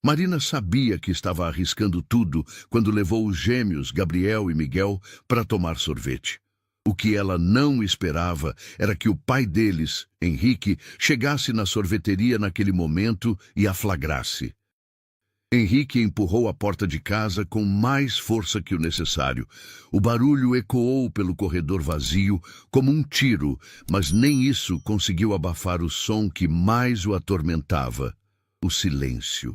Marina sabia que estava arriscando tudo quando levou os gêmeos, Gabriel e Miguel, para tomar sorvete. O que ela não esperava era que o pai deles, Henrique, chegasse na sorveteria naquele momento e a flagrasse. Henrique empurrou a porta de casa com mais força que o necessário. O barulho ecoou pelo corredor vazio como um tiro, mas nem isso conseguiu abafar o som que mais o atormentava: o silêncio.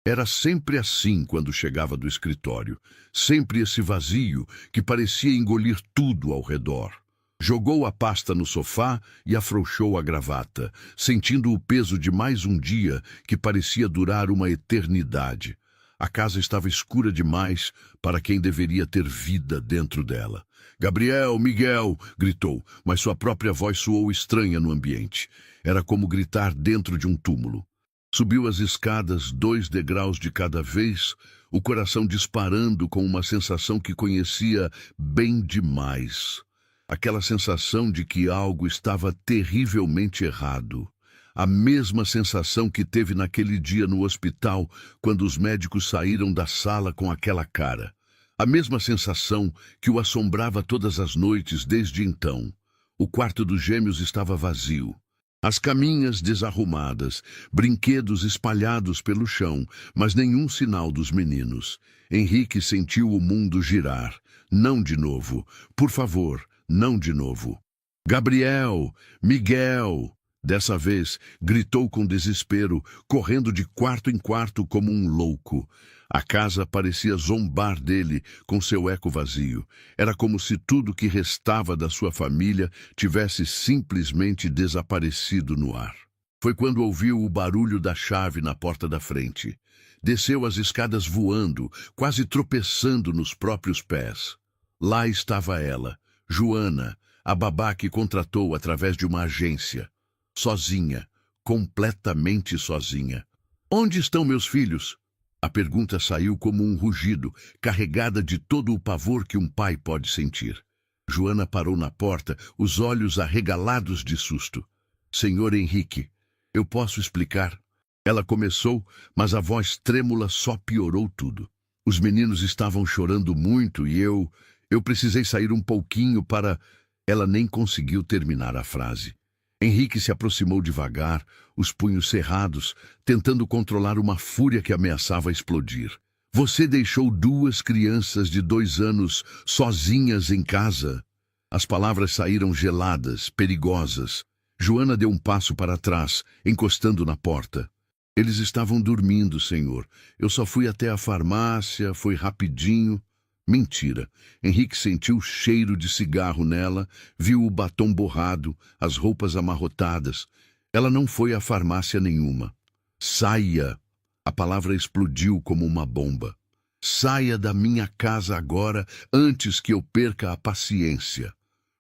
Era sempre assim quando chegava do escritório. Sempre esse vazio que parecia engolir tudo ao redor. Jogou a pasta no sofá e afrouxou a gravata, sentindo o peso de mais um dia que parecia durar uma eternidade. A casa estava escura demais para quem deveria ter vida dentro dela. "Gabriel, Miguel!" gritou, mas sua própria voz soou estranha no ambiente. Era como gritar dentro de um túmulo. Subiu as escadas 2 degraus de cada vez, o coração disparando com uma sensação que conhecia bem demais. Aquela sensação de que algo estava terrivelmente errado. A mesma sensação que teve naquele dia no hospital, quando os médicos saíram da sala com aquela cara. A mesma sensação que o assombrava todas as noites desde então. O quarto dos gêmeos estava vazio. As caminhas desarrumadas, brinquedos espalhados pelo chão, mas nenhum sinal dos meninos. Henrique sentiu o mundo girar. Não de novo. Por favor, não de novo. "Gabriel! Miguel!" Dessa vez, gritou com desespero, correndo de quarto em quarto como um louco. A casa parecia zombar dele com seu eco vazio. Era como se tudo que restava da sua família tivesse simplesmente desaparecido no ar. Foi quando ouviu o barulho da chave na porta da frente. Desceu as escadas voando, quase tropeçando nos próprios pés. Lá estava ela, Joana, a babá que contratou através de uma agência. Sozinha, completamente sozinha. "Onde estão meus filhos?" A pergunta saiu como um rugido, carregada de todo o pavor que um pai pode sentir. Joana parou na porta, os olhos arregalados de susto. "Senhor Henrique, eu posso explicar?" Ela começou, mas a voz trêmula só piorou tudo. "Os meninos estavam chorando muito e eu precisei sair um pouquinho para..." Ela nem conseguiu terminar a frase. Henrique se aproximou devagar, os punhos cerrados, tentando controlar uma fúria que ameaçava explodir. "Você deixou 2 crianças de 2 anos sozinhas em casa?" As palavras saíram geladas, perigosas. Joana deu um passo para trás, encostando na porta. "Eles estavam dormindo, senhor. Eu só fui até a farmácia, foi rapidinho." Mentira. Henrique sentiu o cheiro de cigarro nela, viu o batom borrado, as roupas amarrotadas. Ela não foi à farmácia nenhuma. "Saia!" A palavra explodiu como uma bomba. "Saia da minha casa agora, antes que eu perca a paciência."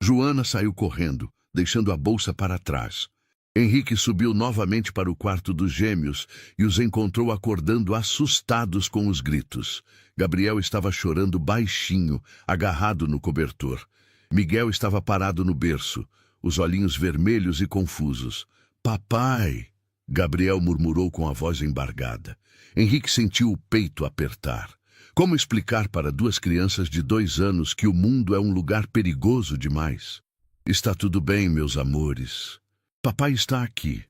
Joana saiu correndo, deixando a bolsa para trás. Henrique subiu novamente para o quarto dos gêmeos e os encontrou acordando assustados com os gritos. Gabriel estava chorando baixinho, agarrado no cobertor. Miguel estava parado no berço, os olhinhos vermelhos e confusos. "Papai!" Gabriel murmurou com a voz embargada. Henrique sentiu o peito apertar. Como explicar para 2 crianças de 2 anos que o mundo é um lugar perigoso demais? "Está tudo bem, meus amores. Papai está aqui."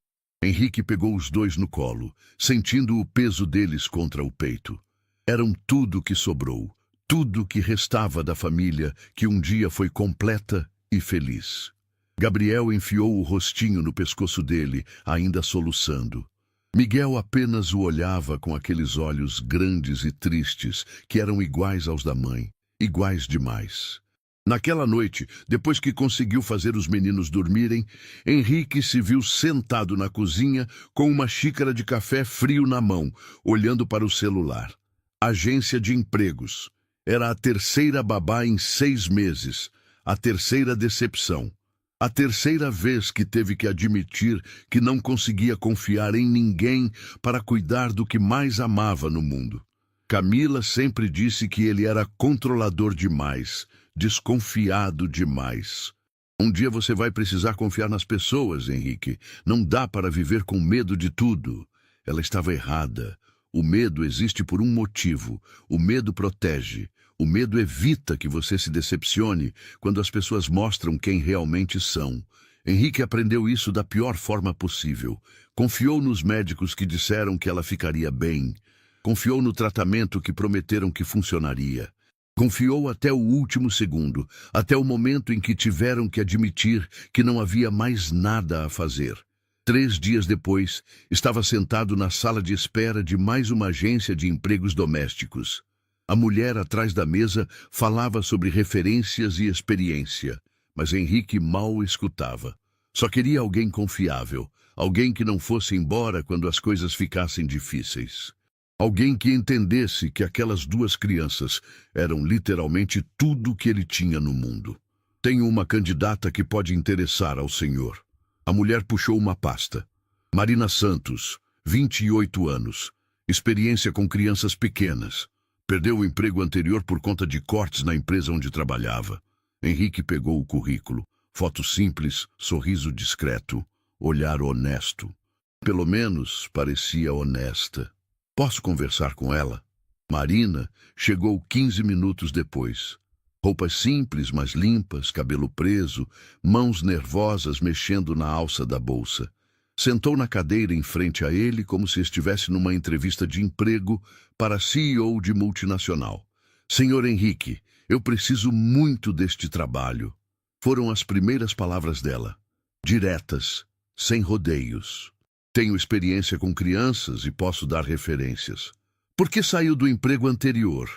Henrique pegou os 2 no colo, sentindo o peso deles contra o peito. Eram tudo que sobrou, tudo que restava da família que um dia foi completa e feliz. Gabriel enfiou o rostinho no pescoço dele, ainda soluçando. Miguel apenas o olhava com aqueles olhos grandes e tristes que eram iguais aos da mãe, iguais demais. Naquela noite, depois que conseguiu fazer os meninos dormirem, Henrique se viu sentado na cozinha com uma xícara de café frio na mão, olhando para o celular. Agência de empregos. Era a 3ª babá em 6 meses. A 3ª decepção. A 3ª vez que teve que admitir que não conseguia confiar em ninguém para cuidar do que mais amava no mundo. Camila sempre disse que ele era controlador demais, desconfiado demais. "Um dia você vai precisar confiar nas pessoas, Henrique. Não dá para viver com medo de tudo." Ela estava errada. O medo existe por um motivo. O medo protege. O medo evita que você se decepcione quando as pessoas mostram quem realmente são. Henrique aprendeu isso da pior forma possível. Confiou nos médicos que disseram que ela ficaria bem. Confiou no tratamento que prometeram que funcionaria. Confiou até o último segundo, até o momento em que tiveram que admitir que não havia mais nada a fazer. 3 dias depois, estava sentado na sala de espera de mais uma agência de empregos domésticos. A mulher atrás da mesa falava sobre referências e experiência, mas Henrique mal escutava. Só queria alguém confiável, alguém que não fosse embora quando as coisas ficassem difíceis. Alguém que entendesse que aquelas 2 crianças eram literalmente tudo que ele tinha no mundo. Tenho uma candidata que pode interessar ao senhor. A mulher puxou uma pasta. Marina Santos, 28 anos. Experiência com crianças pequenas. Perdeu o emprego anterior por conta de cortes na empresa onde trabalhava. Henrique pegou o currículo. Foto simples, sorriso discreto, olhar honesto. Pelo menos parecia honesta. Posso conversar com ela? Marina chegou 15 minutos depois. Roupas simples, mas limpas, cabelo preso, mãos nervosas mexendo na alça da bolsa. Sentou na cadeira em frente a ele como se estivesse numa entrevista de emprego para CEO de multinacional. Senhor Henrique, eu preciso muito deste trabalho. Foram as primeiras palavras dela. Diretas, sem rodeios. Tenho experiência com crianças e posso dar referências. Por que saiu do emprego anterior?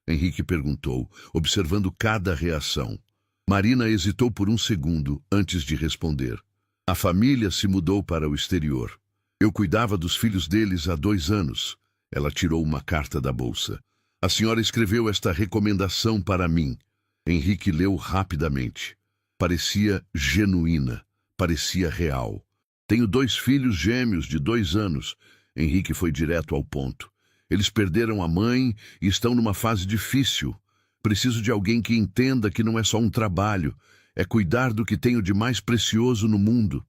Henrique perguntou, observando cada reação. Marina hesitou por um segundo antes de responder. A família se mudou para o exterior. Eu cuidava dos filhos deles há 2 anos. Ela tirou uma carta da bolsa. A senhora escreveu esta recomendação para mim. Henrique leu rapidamente. Parecia genuína, parecia real. Tenho 2 filhos gêmeos de 2 anos. Henrique foi direto ao ponto. Eles perderam a mãe e estão numa fase difícil. Preciso de alguém que entenda que não é só um trabalho, é cuidar do que tenho de mais precioso no mundo.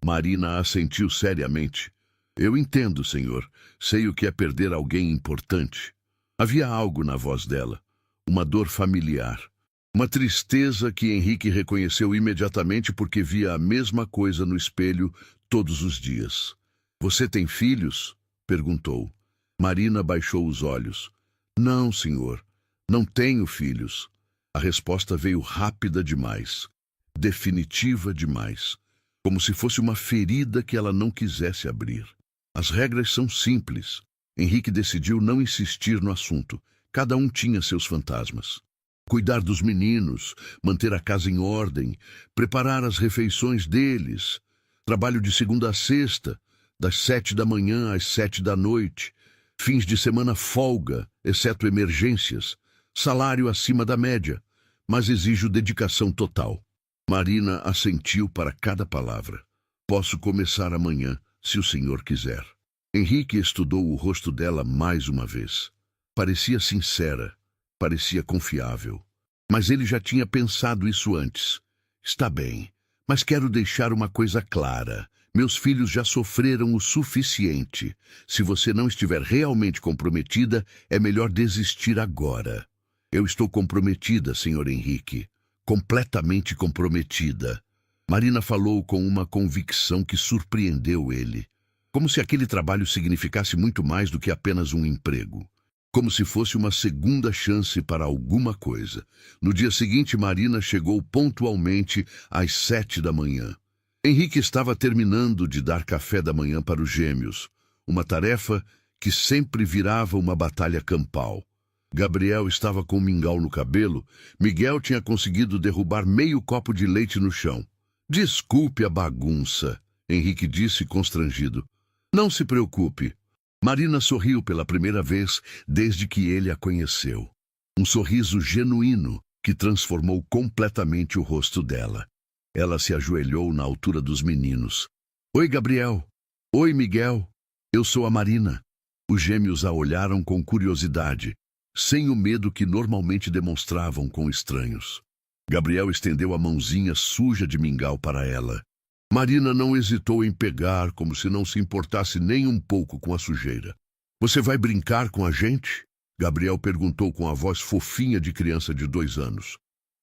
Marina assentiu seriamente. Eu entendo, senhor. Sei o que é perder alguém importante. Havia algo na voz dela, uma dor familiar. Uma tristeza que Henrique reconheceu imediatamente porque via a mesma coisa no espelho todos os dias. Você tem filhos? Perguntou. Marina baixou os olhos. Não, senhor. Não tenho filhos. A resposta veio rápida demais. Definitiva demais. Como se fosse uma ferida que ela não quisesse abrir. As regras são simples. Henrique decidiu não insistir no assunto. Cada um tinha seus fantasmas. Cuidar dos meninos, manter a casa em ordem, preparar as refeições deles. Trabalho de segunda a sexta, das 7 da manhã às 7 da noite. Fins de semana folga, exceto emergências. Salário acima da média, mas exijo dedicação total. Marina assentiu para cada palavra. Posso começar amanhã, se o senhor quiser. Henrique estudou o rosto dela mais uma vez. Parecia sincera, parecia confiável. Mas ele já tinha pensado isso antes. Está bem, mas quero deixar uma coisa clara. Meus filhos já sofreram o suficiente. Se você não estiver realmente comprometida, é melhor desistir agora. Eu estou comprometida, senhor Henrique. Completamente comprometida. Marina falou com uma convicção que surpreendeu ele. Como se aquele trabalho significasse muito mais do que apenas um emprego. Como se fosse uma segunda chance para alguma coisa. No dia seguinte, Marina chegou pontualmente às 7 da manhã. Henrique estava terminando de dar café da manhã para os gêmeos, uma tarefa que sempre virava uma batalha campal. Gabriel estava com um mingau no cabelo, Miguel tinha conseguido derrubar meio copo de leite no chão. Desculpe a bagunça, Henrique disse constrangido. Não se preocupe. Marina sorriu pela primeira vez desde que ele a conheceu. Um sorriso genuíno que transformou completamente o rosto dela. Ela se ajoelhou na altura dos meninos. Oi, Gabriel. Oi, Miguel. Eu sou a Marina. Os gêmeos a olharam com curiosidade, sem o medo que normalmente demonstravam com estranhos. Gabriel estendeu a mãozinha suja de mingau para ela. Marina não hesitou em pegar, como se não se importasse nem um pouco com a sujeira. Você vai brincar com a gente? Gabriel perguntou com a voz fofinha de criança de 2 anos.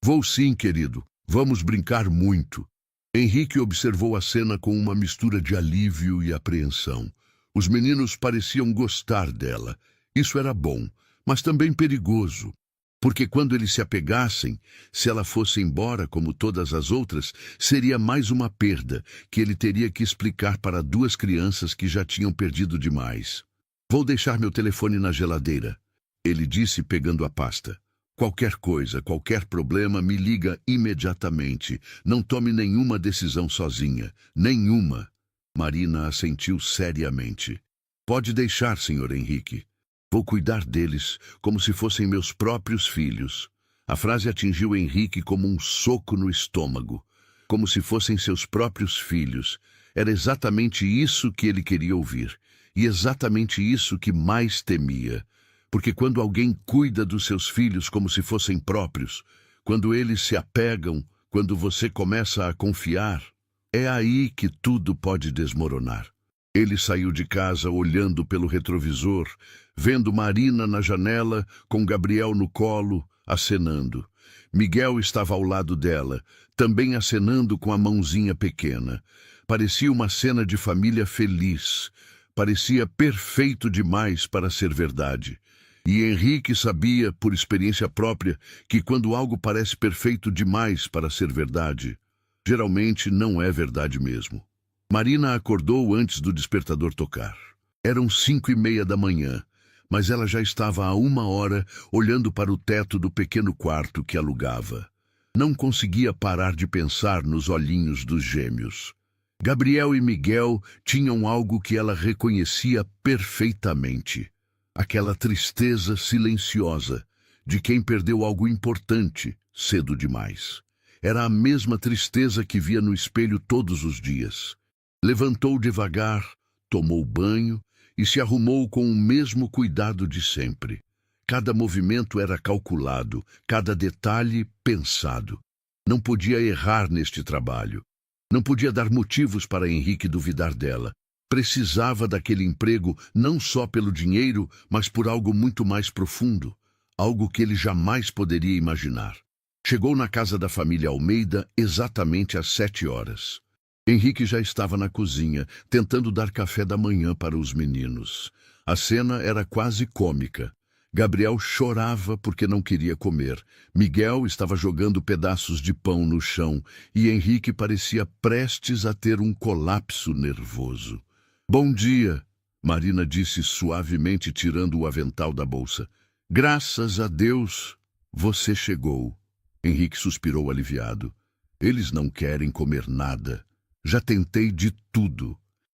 Vou sim, querido. Vamos brincar muito. Henrique observou a cena com uma mistura de alívio e apreensão. Os meninos pareciam gostar dela. Isso era bom, mas também perigoso. Porque quando eles se apegassem, se ela fosse embora como todas as outras, seria mais uma perda que ele teria que explicar para 2 crianças que já tinham perdido demais. Vou deixar meu telefone na geladeira, ele disse pegando a pasta. Qualquer coisa, qualquer problema, me liga imediatamente. Não tome nenhuma decisão sozinha. Nenhuma. Marina assentiu seriamente. Pode deixar, Sr. Henrique. Vou cuidar deles como se fossem meus próprios filhos. A frase atingiu Henrique como um soco no estômago. Como se fossem seus próprios filhos. Era exatamente isso que ele queria ouvir. E exatamente isso que mais temia. Porque quando alguém cuida dos seus filhos como se fossem próprios, quando eles se apegam, quando você começa a confiar, é aí que tudo pode desmoronar. Ele saiu de casa olhando pelo retrovisor, vendo Marina na janela, com Gabriel no colo, acenando. Miguel estava ao lado dela, também acenando com a mãozinha pequena. Parecia uma cena de família feliz. Parecia perfeito demais para ser verdade. E Henrique sabia, por experiência própria, que quando algo parece perfeito demais para ser verdade, geralmente não é verdade mesmo. Marina acordou antes do despertador tocar. Eram 5:30 da manhã, mas ela já estava há 1 hora olhando para o teto do pequeno quarto que alugava. Não conseguia parar de pensar nos olhinhos dos gêmeos. Gabriel e Miguel tinham algo que ela reconhecia perfeitamente. Aquela tristeza silenciosa de quem perdeu algo importante cedo demais. Era a mesma tristeza que via no espelho todos os dias. Levantou devagar, tomou banho e se arrumou com o mesmo cuidado de sempre. Cada movimento era calculado, cada detalhe pensado. Não podia errar neste trabalho. Não podia dar motivos para Henrique duvidar dela. Precisava daquele emprego não só pelo dinheiro, mas por algo muito mais profundo, algo que ele jamais poderia imaginar. Chegou na casa da família Almeida exatamente às 7 horas. Henrique já estava na cozinha, tentando dar café da manhã para os meninos. A cena era quase cômica. Gabriel chorava porque não queria comer. Miguel estava jogando pedaços de pão no chão e Henrique parecia prestes a ter um colapso nervoso. Bom dia, Marina disse suavemente tirando o avental da bolsa. Graças a Deus, você chegou. Henrique suspirou aliviado. Eles não querem comer nada. Já tentei de tudo.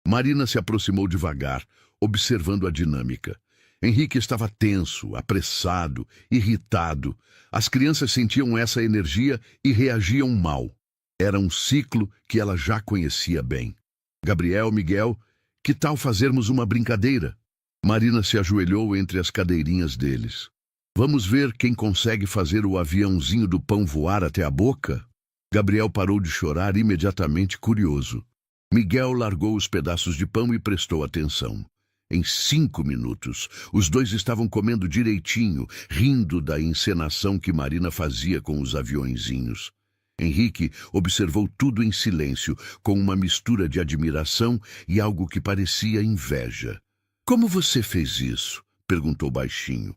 Marina se aproximou devagar, observando a dinâmica. Henrique estava tenso, apressado, irritado. As crianças sentiam essa energia e reagiam mal. Era um ciclo que ela já conhecia bem. Gabriel, Miguel, que tal fazermos uma brincadeira? Marina se ajoelhou entre as cadeirinhas deles. Vamos ver quem consegue fazer o aviãozinho do pão voar até a boca? Gabriel parou de chorar imediatamente curioso. Miguel largou os pedaços de pão e prestou atenção. Em 5 minutos, os dois estavam comendo direitinho, rindo da encenação que Marina fazia com os aviõezinhos. Henrique observou tudo em silêncio, com uma mistura de admiração e algo que parecia inveja. Como você fez isso? Perguntou baixinho.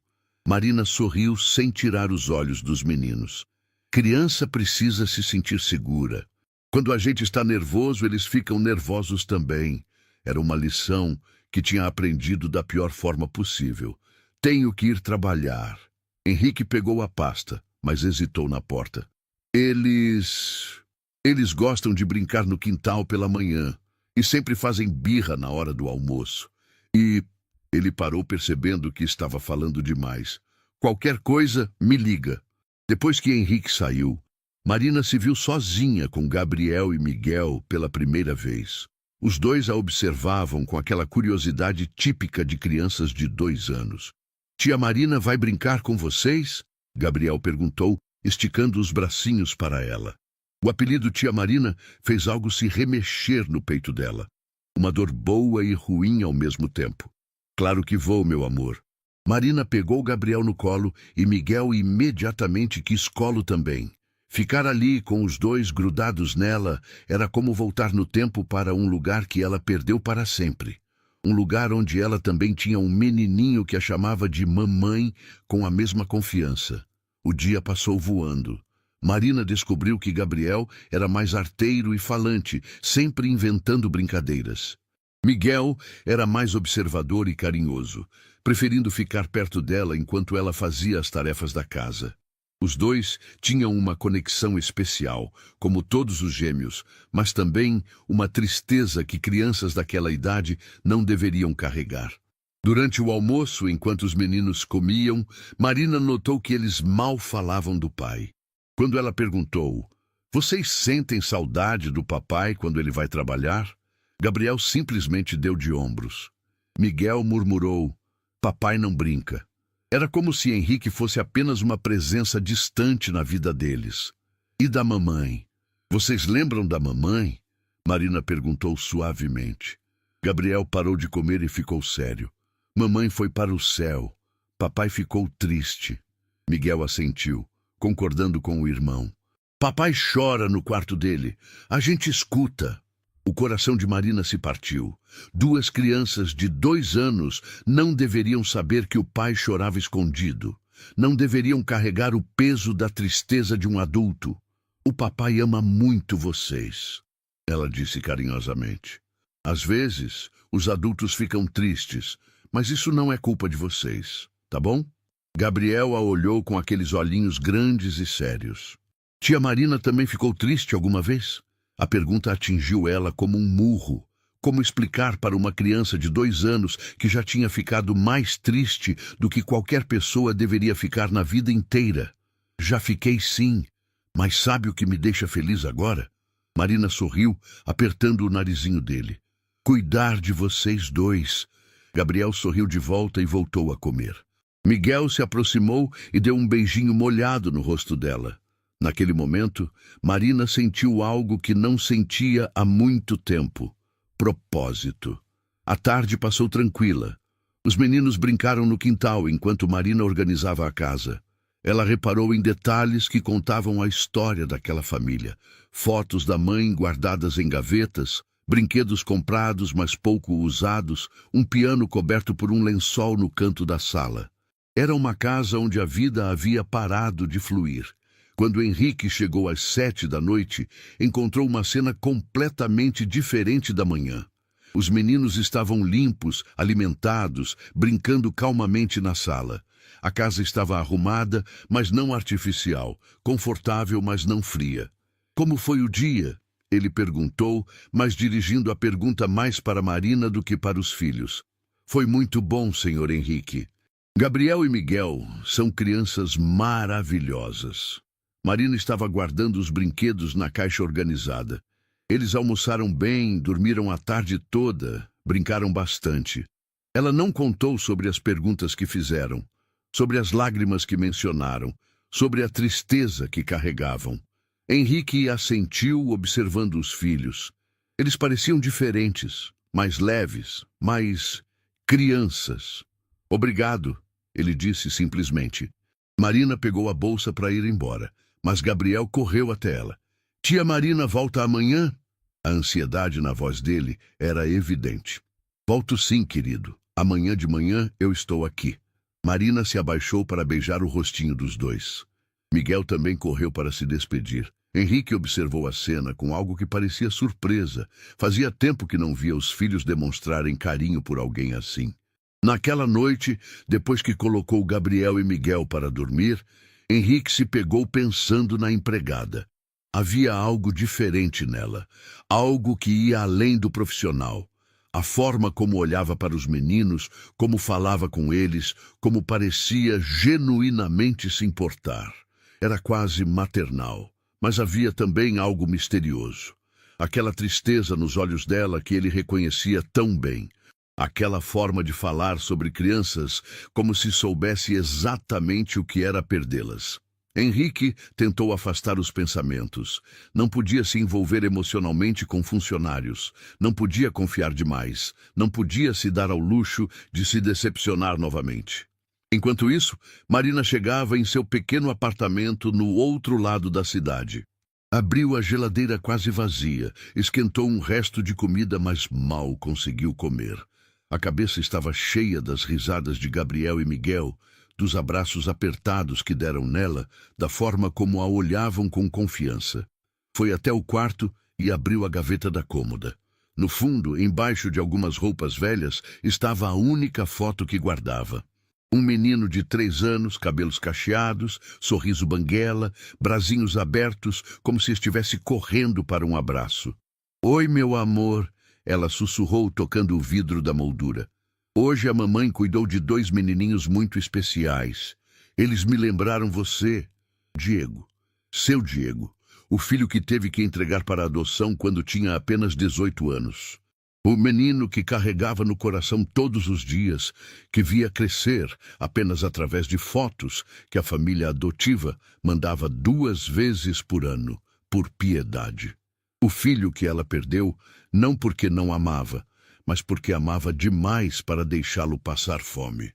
Marina sorriu sem tirar os olhos dos meninos. Criança precisa se sentir segura. Quando a gente está nervoso, eles ficam nervosos também. Era uma lição que tinha aprendido da pior forma possível. Tenho que ir trabalhar. Henrique pegou a pasta, mas hesitou na porta. Eles gostam de brincar no quintal pela manhã e sempre fazem birra na hora do almoço. E ele parou percebendo que estava falando demais. Qualquer coisa, me liga. Depois que Henrique saiu, Marina se viu sozinha com Gabriel e Miguel pela primeira vez. Os dois a observavam com aquela curiosidade típica de crianças de 2 anos. Tia Marina vai brincar com vocês? Gabriel perguntou, esticando os bracinhos para ela. O apelido Tia Marina fez algo se remexer no peito dela. Uma dor boa e ruim ao mesmo tempo. Claro que vou, meu amor. Marina pegou Gabriel no colo e Miguel imediatamente quis colo também. Ficar ali com os dois grudados nela era como voltar no tempo para um lugar que ela perdeu para sempre. Um lugar onde ela também tinha um menininho que a chamava de mamãe com a mesma confiança. O dia passou voando. Marina descobriu que Gabriel era mais arteiro e falante, sempre inventando brincadeiras. Miguel era mais observador e carinhoso, preferindo ficar perto dela enquanto ela fazia as tarefas da casa. Os dois tinham uma conexão especial, como todos os gêmeos, mas também uma tristeza que crianças daquela idade não deveriam carregar. Durante o almoço, enquanto os meninos comiam, Marina notou que eles mal falavam do pai. Quando ela perguntou, "Vocês sentem saudade do papai quando ele vai trabalhar?" Gabriel simplesmente deu de ombros. Miguel murmurou, "Papai não brinca." Era como se Henrique fosse apenas uma presença distante na vida deles. E da mamãe? Vocês lembram da mamãe? Marina perguntou suavemente. Gabriel parou de comer e ficou sério. Mamãe foi para o céu. Papai ficou triste. Miguel assentiu, concordando com o irmão. Papai chora no quarto dele. A gente escuta. O coração de Marina se partiu. 2 crianças de 2 anos não deveriam saber que o pai chorava escondido. Não deveriam carregar o peso da tristeza de um adulto. O papai ama muito vocês, ela disse carinhosamente. Às vezes, os adultos ficam tristes, mas isso não é culpa de vocês, tá bom? Gabriel a olhou com aqueles olhinhos grandes e sérios. Tia Marina também ficou triste alguma vez? A pergunta atingiu ela como um murro. Como explicar para uma criança de 2 anos que já tinha ficado mais triste do que qualquer pessoa deveria ficar na vida inteira? Já fiquei sim, mas sabe o que me deixa feliz agora? Marina sorriu, apertando o narizinho dele. Cuidar de vocês 2. Gabriel sorriu de volta e voltou a comer. Miguel se aproximou e deu um beijinho molhado no rosto dela. Naquele momento, Marina sentiu algo que não sentia há muito tempo. Propósito. A tarde passou tranquila. Os meninos brincaram no quintal enquanto Marina organizava a casa. Ela reparou em detalhes que contavam a história daquela família. Fotos da mãe guardadas em gavetas, brinquedos comprados mas pouco usados, um piano coberto por um lençol no canto da sala. Era uma casa onde a vida havia parado de fluir. Quando Henrique chegou às 7 da noite, encontrou uma cena completamente diferente da manhã. Os meninos estavam limpos, alimentados, brincando calmamente na sala. A casa estava arrumada, mas não artificial, confortável, mas não fria. Como foi o dia? Ele perguntou, mas dirigindo a pergunta mais para Marina do que para os filhos. Foi muito bom, senhor Henrique. Gabriel e Miguel são crianças maravilhosas. Marina estava guardando os brinquedos na caixa organizada. Eles almoçaram bem, dormiram a tarde toda, brincaram bastante. Ela não contou sobre as perguntas que fizeram, sobre as lágrimas que mencionaram, sobre a tristeza que carregavam. Henrique assentiu observando os filhos. Eles pareciam diferentes, mais leves, mais crianças. Obrigado, ele disse simplesmente. Marina pegou a bolsa para ir embora. Mas Gabriel correu até ela. Tia Marina volta amanhã? A ansiedade na voz dele era evidente. Volto sim, querido. Amanhã de manhã eu estou aqui. Marina se abaixou para beijar o rostinho dos dois. Miguel também correu para se despedir. Henrique observou a cena com algo que parecia surpresa. Fazia tempo que não via os filhos demonstrarem carinho por alguém assim. Naquela noite, depois que colocou Gabriel e Miguel para dormir, Henrique se pegou pensando na empregada. Havia algo diferente nela, algo que ia além do profissional. A forma como olhava para os meninos, como falava com eles, como parecia genuinamente se importar. Era quase maternal, mas havia também algo misterioso. Aquela tristeza nos olhos dela que ele reconhecia tão bem. Aquela forma de falar sobre crianças como se soubesse exatamente o que era perdê-las. Henrique tentou afastar os pensamentos. Não podia se envolver emocionalmente com funcionários. Não podia confiar demais. Não podia se dar ao luxo de se decepcionar novamente. Enquanto isso, Marina chegava em seu pequeno apartamento no outro lado da cidade. Abriu a geladeira quase vazia, esquentou um resto de comida, mas mal conseguiu comer. A cabeça estava cheia das risadas de Gabriel e Miguel, dos abraços apertados que deram nela, da forma como a olhavam com confiança. Foi até o quarto e abriu a gaveta da cômoda. No fundo, embaixo de algumas roupas velhas, estava a única foto que guardava. Um menino de 3 anos, cabelos cacheados, sorriso banguela, bracinhos abertos, como se estivesse correndo para um abraço. "Oi, meu amor", ela sussurrou, tocando o vidro da moldura. "Hoje a mamãe cuidou de 2 menininhos muito especiais. Eles me lembraram você, Diego. Seu Diego, o filho que teve que entregar para adoção quando tinha apenas 18 anos. O menino que carregava no coração todos os dias, que via crescer apenas através de fotos que a família adotiva mandava 2 vezes por ano, por piedade. O filho que ela perdeu, não porque não amava, mas porque amava demais para deixá-lo passar fome."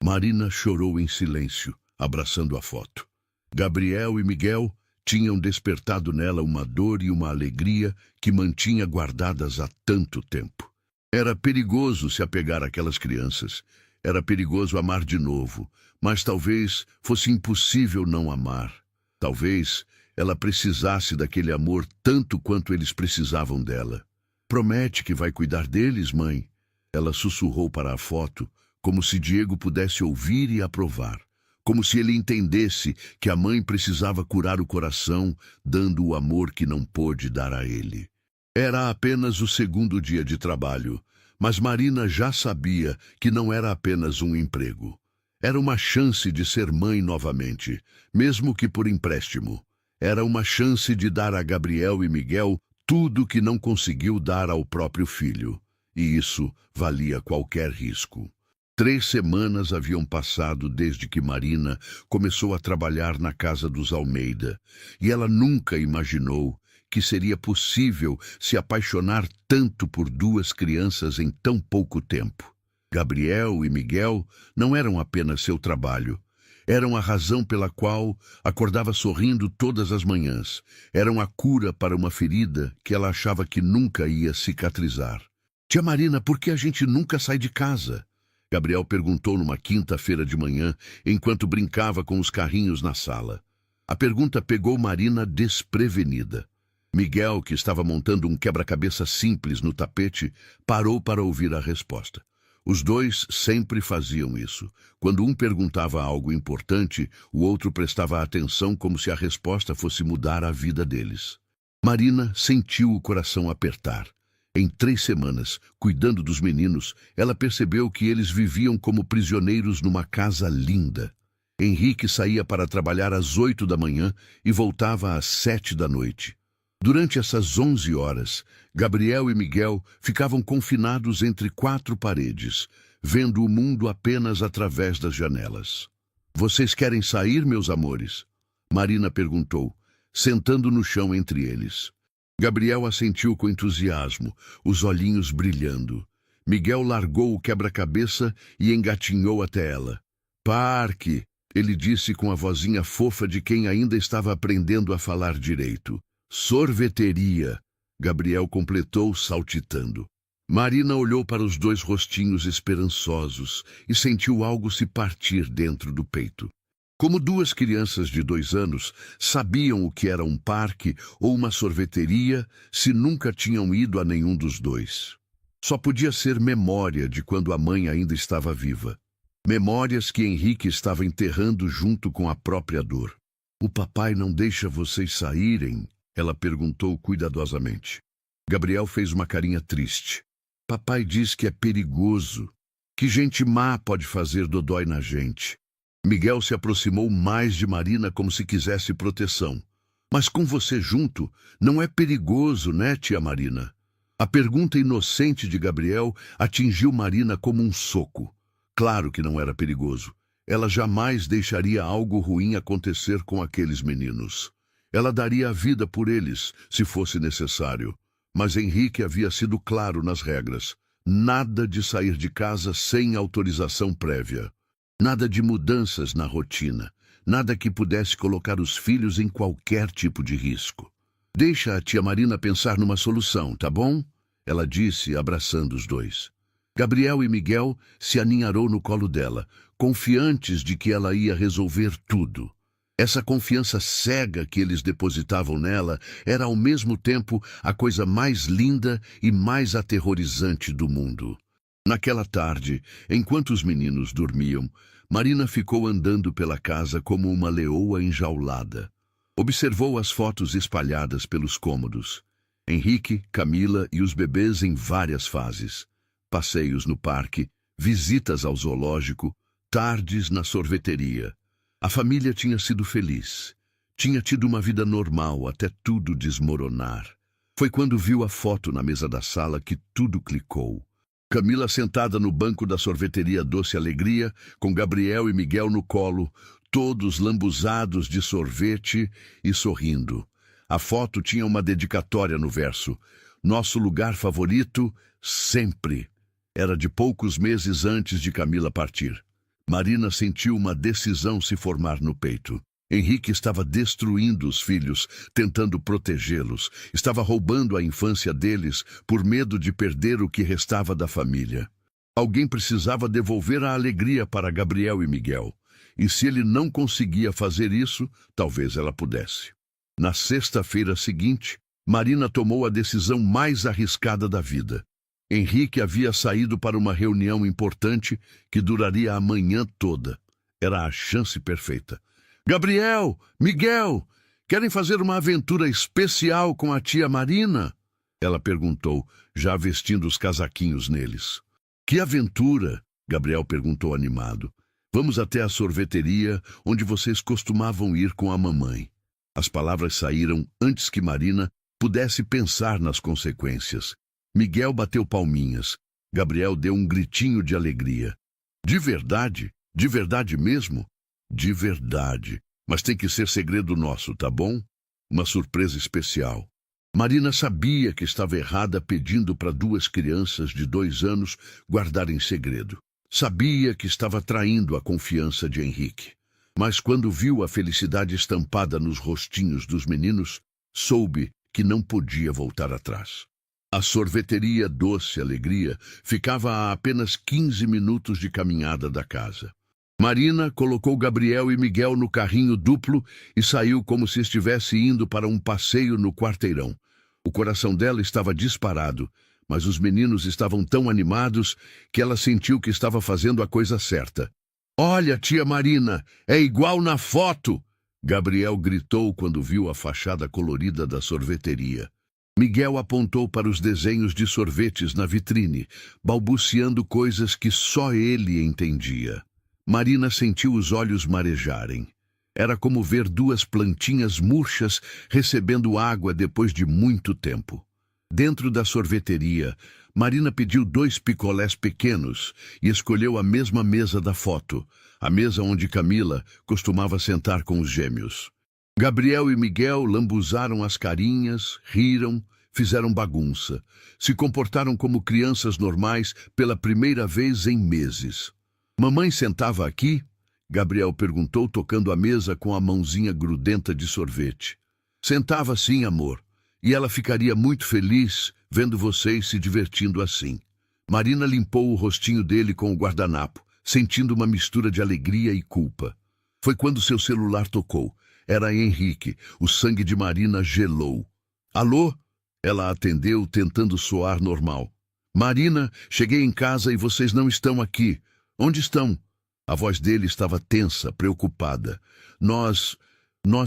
Marina chorou em silêncio, abraçando a foto. Gabriel e Miguel tinham despertado nela uma dor e uma alegria que mantinha guardadas há tanto tempo. Era perigoso se apegar àquelas crianças. Era perigoso amar de novo, mas talvez fosse impossível não amar. Talvez ela precisasse daquele amor tanto quanto eles precisavam dela. "Promete que vai cuidar deles, mãe?" Ela sussurrou para a foto, como se Diego pudesse ouvir e aprovar. Como se ele entendesse que a mãe precisava curar o coração, dando o amor que não pôde dar a ele. Era apenas o 2º dia de trabalho, mas Marina já sabia que não era apenas um emprego. Era uma chance de ser mãe novamente, mesmo que por empréstimo. Era uma chance de dar a Gabriel e Miguel tudo que não conseguiu dar ao próprio filho, e isso valia qualquer risco. 3 semanas haviam passado desde que Marina começou a trabalhar na casa dos Almeida, e ela nunca imaginou que seria possível se apaixonar tanto por 2 crianças em tão pouco tempo. Gabriel e Miguel não eram apenas seu trabalho. Eram a razão pela qual acordava sorrindo todas as manhãs. Eram a cura para uma ferida que ela achava que nunca ia cicatrizar. "Tia Marina, por que a gente nunca sai de casa?" Gabriel perguntou numa quinta-feira de manhã, enquanto brincava com os carrinhos na sala. A pergunta pegou Marina desprevenida. Miguel, que estava montando um quebra-cabeça simples no tapete, parou para ouvir a resposta. Os 2 sempre faziam isso. Quando um perguntava algo importante, o outro prestava atenção como se a resposta fosse mudar a vida deles. Marina sentiu o coração apertar. Em 3 semanas, cuidando dos meninos, ela percebeu que eles viviam como prisioneiros numa casa linda. Henrique saía para trabalhar às 8 da manhã e voltava às 7 da noite. Durante essas 11 horas, Gabriel e Miguel ficavam confinados entre 4 paredes, vendo o mundo apenas através das janelas. "Vocês querem sair, meus amores?" Marina perguntou, sentando no chão entre eles. Gabriel assentiu com entusiasmo, os olhinhos brilhando. Miguel largou o quebra-cabeça e engatinhou até ela. "Parque", ele disse com a vozinha fofa de quem ainda estava aprendendo a falar direito. "Sorveteria", Gabriel completou, saltitando. Marina olhou para os 2 rostinhos esperançosos e sentiu algo se partir dentro do peito. Como 2 crianças de 2 anos sabiam o que era um parque ou uma sorveteria se nunca tinham ido a nenhum dos 2. Só podia ser memória de quando a mãe ainda estava viva. Memórias que Henrique estava enterrando junto com a própria dor. "O papai não deixa vocês saírem?" ela perguntou cuidadosamente. Gabriel fez uma carinha triste. "Papai diz que é perigoso. Que gente má pode fazer dodói na gente." Miguel se aproximou mais de Marina como se quisesse proteção. "Mas com você junto, não é perigoso, né, tia Marina?" A pergunta inocente de Gabriel atingiu Marina como um soco. Claro que não era perigoso. Ela jamais deixaria algo ruim acontecer com aqueles meninos. Ela daria a vida por eles, se fosse necessário. Mas Henrique havia sido claro nas regras. Nada de sair de casa sem autorização prévia. Nada de mudanças na rotina. Nada que pudesse colocar os filhos em qualquer tipo de risco. Deixa a tia Marina pensar numa solução, tá bom? Ela disse, abraçando os dois. Gabriel e Miguel se aninharou no colo dela, confiantes de que ela ia resolver tudo. Essa confiança cega que eles depositavam nela era ao mesmo tempo a coisa mais linda e mais aterrorizante do mundo. Naquela tarde, enquanto os meninos dormiam, Marina ficou andando pela casa como uma leoa enjaulada. Observou as fotos espalhadas pelos cômodos. Henrique, Camila e os bebês em várias fases. Passeios no parque, visitas ao zoológico, tardes na sorveteria. A família tinha sido feliz. Tinha tido uma vida normal até tudo desmoronar. Foi quando viu a foto na mesa da sala que tudo clicou. Camila sentada no banco da sorveteria Doce Alegria, com Gabriel e Miguel no colo, todos lambuzados de sorvete e sorrindo. A foto tinha uma dedicatória no verso. Nosso lugar favorito, sempre. Era de poucos meses antes de Camila partir. Marina sentiu uma decisão se formar no peito. Henrique estava destruindo os filhos, tentando protegê-los. Estava roubando a infância deles por medo de perder o que restava da família. Alguém precisava devolver a alegria para Gabriel e Miguel. E se ele não conseguia fazer isso, talvez ela pudesse. Na sexta-feira seguinte, Marina tomou a decisão mais arriscada da vida. Henrique havia saído para uma reunião importante que duraria a manhã toda. Era a chance perfeita. Gabriel, Miguel, querem fazer uma aventura especial com a tia Marina? Ela perguntou, já vestindo os casaquinhos neles. Que aventura? Gabriel perguntou animado. Vamos até a sorveteria, onde vocês costumavam ir com a mamãe. As palavras saíram antes que Marina pudesse pensar nas consequências. Miguel bateu palminhas. Gabriel deu um gritinho de alegria. De verdade? De verdade mesmo? De verdade. Mas tem que ser segredo nosso, tá bom? Uma surpresa especial. Marina sabia que estava errada pedindo para duas crianças de 2 anos guardarem segredo. Sabia que estava traindo a confiança de Henrique. Mas quando viu a felicidade estampada nos rostinhos dos meninos, soube que não podia voltar atrás. A sorveteria Doce Alegria ficava a apenas 15 minutos de caminhada da casa. Marina colocou Gabriel e Miguel no carrinho duplo e saiu como se estivesse indo para um passeio no quarteirão. O coração dela estava disparado, mas os meninos estavam tão animados que ela sentiu que estava fazendo a coisa certa. Olha, tia Marina, é igual na foto! Gabriel gritou quando viu a fachada colorida da sorveteria. Miguel apontou para os desenhos de sorvetes na vitrine, balbuciando coisas que só ele entendia. Marina sentiu os olhos marejarem. Era como ver 2 plantinhas murchas recebendo água depois de muito tempo. Dentro da sorveteria, Marina pediu 2 picolés pequenos e escolheu a mesma mesa da foto, a mesa onde Camila costumava sentar com os gêmeos. Gabriel e Miguel lambuzaram as carinhas, riram, fizeram bagunça, se comportaram como crianças normais pela primeira vez em meses. Mamãe sentava aqui? Gabriel perguntou, tocando a mesa com a mãozinha grudenta de sorvete. Sentava sim, amor, e ela ficaria muito feliz vendo vocês se divertindo assim. Marina limpou o rostinho dele com o guardanapo, sentindo uma mistura de alegria e culpa. Foi quando seu celular tocou. Era Henrique. O sangue de Marina gelou. Alô? Ela atendeu, tentando soar normal. Marina, cheguei em casa e vocês não estão aqui. Onde estão? A voz dele estava tensa, preocupada. Nós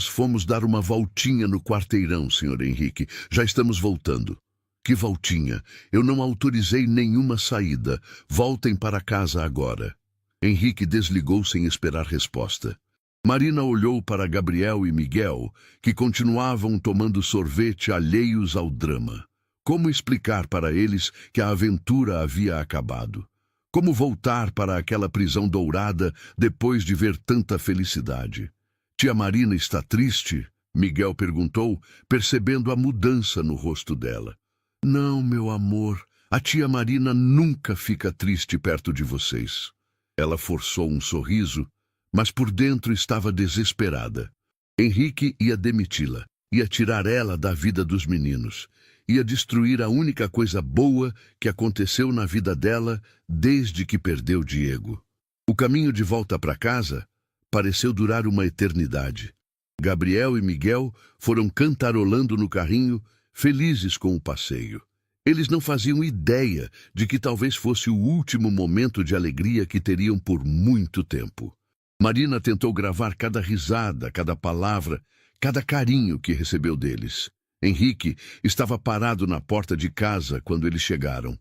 fomos dar uma voltinha no quarteirão, Sr. Henrique. Já estamos voltando. Que voltinha? Eu não autorizei nenhuma saída. Voltem para casa agora. Henrique desligou sem esperar resposta. Marina olhou para Gabriel e Miguel, que continuavam tomando sorvete alheios ao drama. Como explicar para eles que a aventura havia acabado? Como voltar para aquela prisão dourada depois de ver tanta felicidade? Tia Marina está triste? Miguel perguntou, percebendo a mudança no rosto dela. Não, meu amor, a tia Marina nunca fica triste perto de vocês. Ela forçou um sorriso, mas por dentro estava desesperada. Henrique ia demiti-la, ia tirar ela da vida dos meninos, ia destruir a única coisa boa que aconteceu na vida dela desde que perdeu Diego. O caminho de volta para casa pareceu durar uma eternidade. Gabriel e Miguel foram cantarolando no carrinho, felizes com o passeio. Eles não faziam ideia de que talvez fosse o último momento de alegria que teriam por muito tempo. Marina tentou gravar cada risada, cada palavra, cada carinho que recebeu deles. Henrique estava parado na porta de casa quando eles chegaram.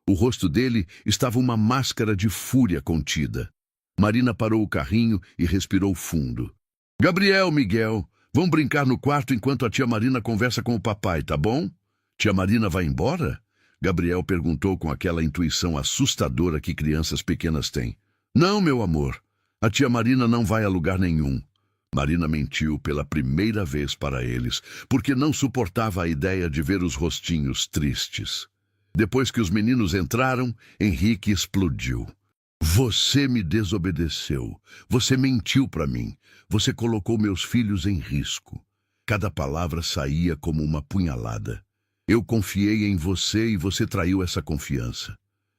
O rosto dele estava uma máscara de fúria contida. Marina parou o carrinho e respirou fundo. Gabriel, Miguel, vão brincar no quarto enquanto a tia Marina conversa com o papai, tá bom? Tia Marina vai embora? Gabriel perguntou com aquela intuição assustadora que crianças pequenas têm. Não, meu amor. A tia Marina não vai a lugar nenhum. Marina mentiu pela primeira vez para eles, porque não suportava a ideia de ver os rostinhos tristes. Depois que os meninos entraram, Henrique explodiu. Você me desobedeceu. Você mentiu para mim. Você colocou meus filhos em risco. Cada palavra saía como uma punhalada. Eu confiei em você e você traiu essa confiança.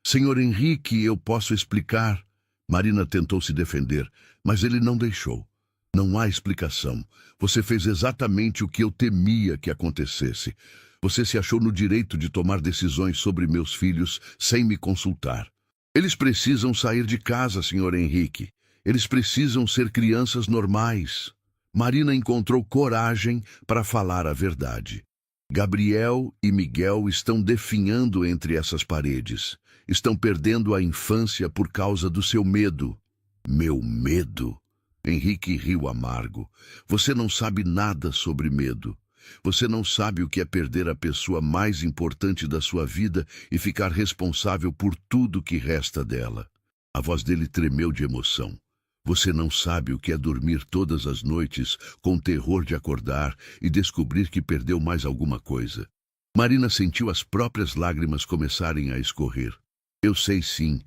Senhor Henrique, eu posso explicar. Marina tentou se defender, mas ele não deixou. Não há explicação. Você fez exatamente o que eu temia que acontecesse. Você se achou no direito de tomar decisões sobre meus filhos sem me consultar. Eles precisam sair de casa, Senhor Henrique. Eles precisam ser crianças normais. Marina encontrou coragem para falar a verdade. Gabriel e Miguel estão definhando entre essas paredes. Estão perdendo a infância por causa do seu medo. Meu medo? Henrique riu amargo. Você não sabe nada sobre medo. Você não sabe o que é perder a pessoa mais importante da sua vida e ficar responsável por tudo que resta dela. A voz dele tremeu de emoção. Você não sabe o que é dormir todas as noites com terror de acordar e descobrir que perdeu mais alguma coisa. Marina sentiu as próprias lágrimas começarem a escorrer. Eu sei sim.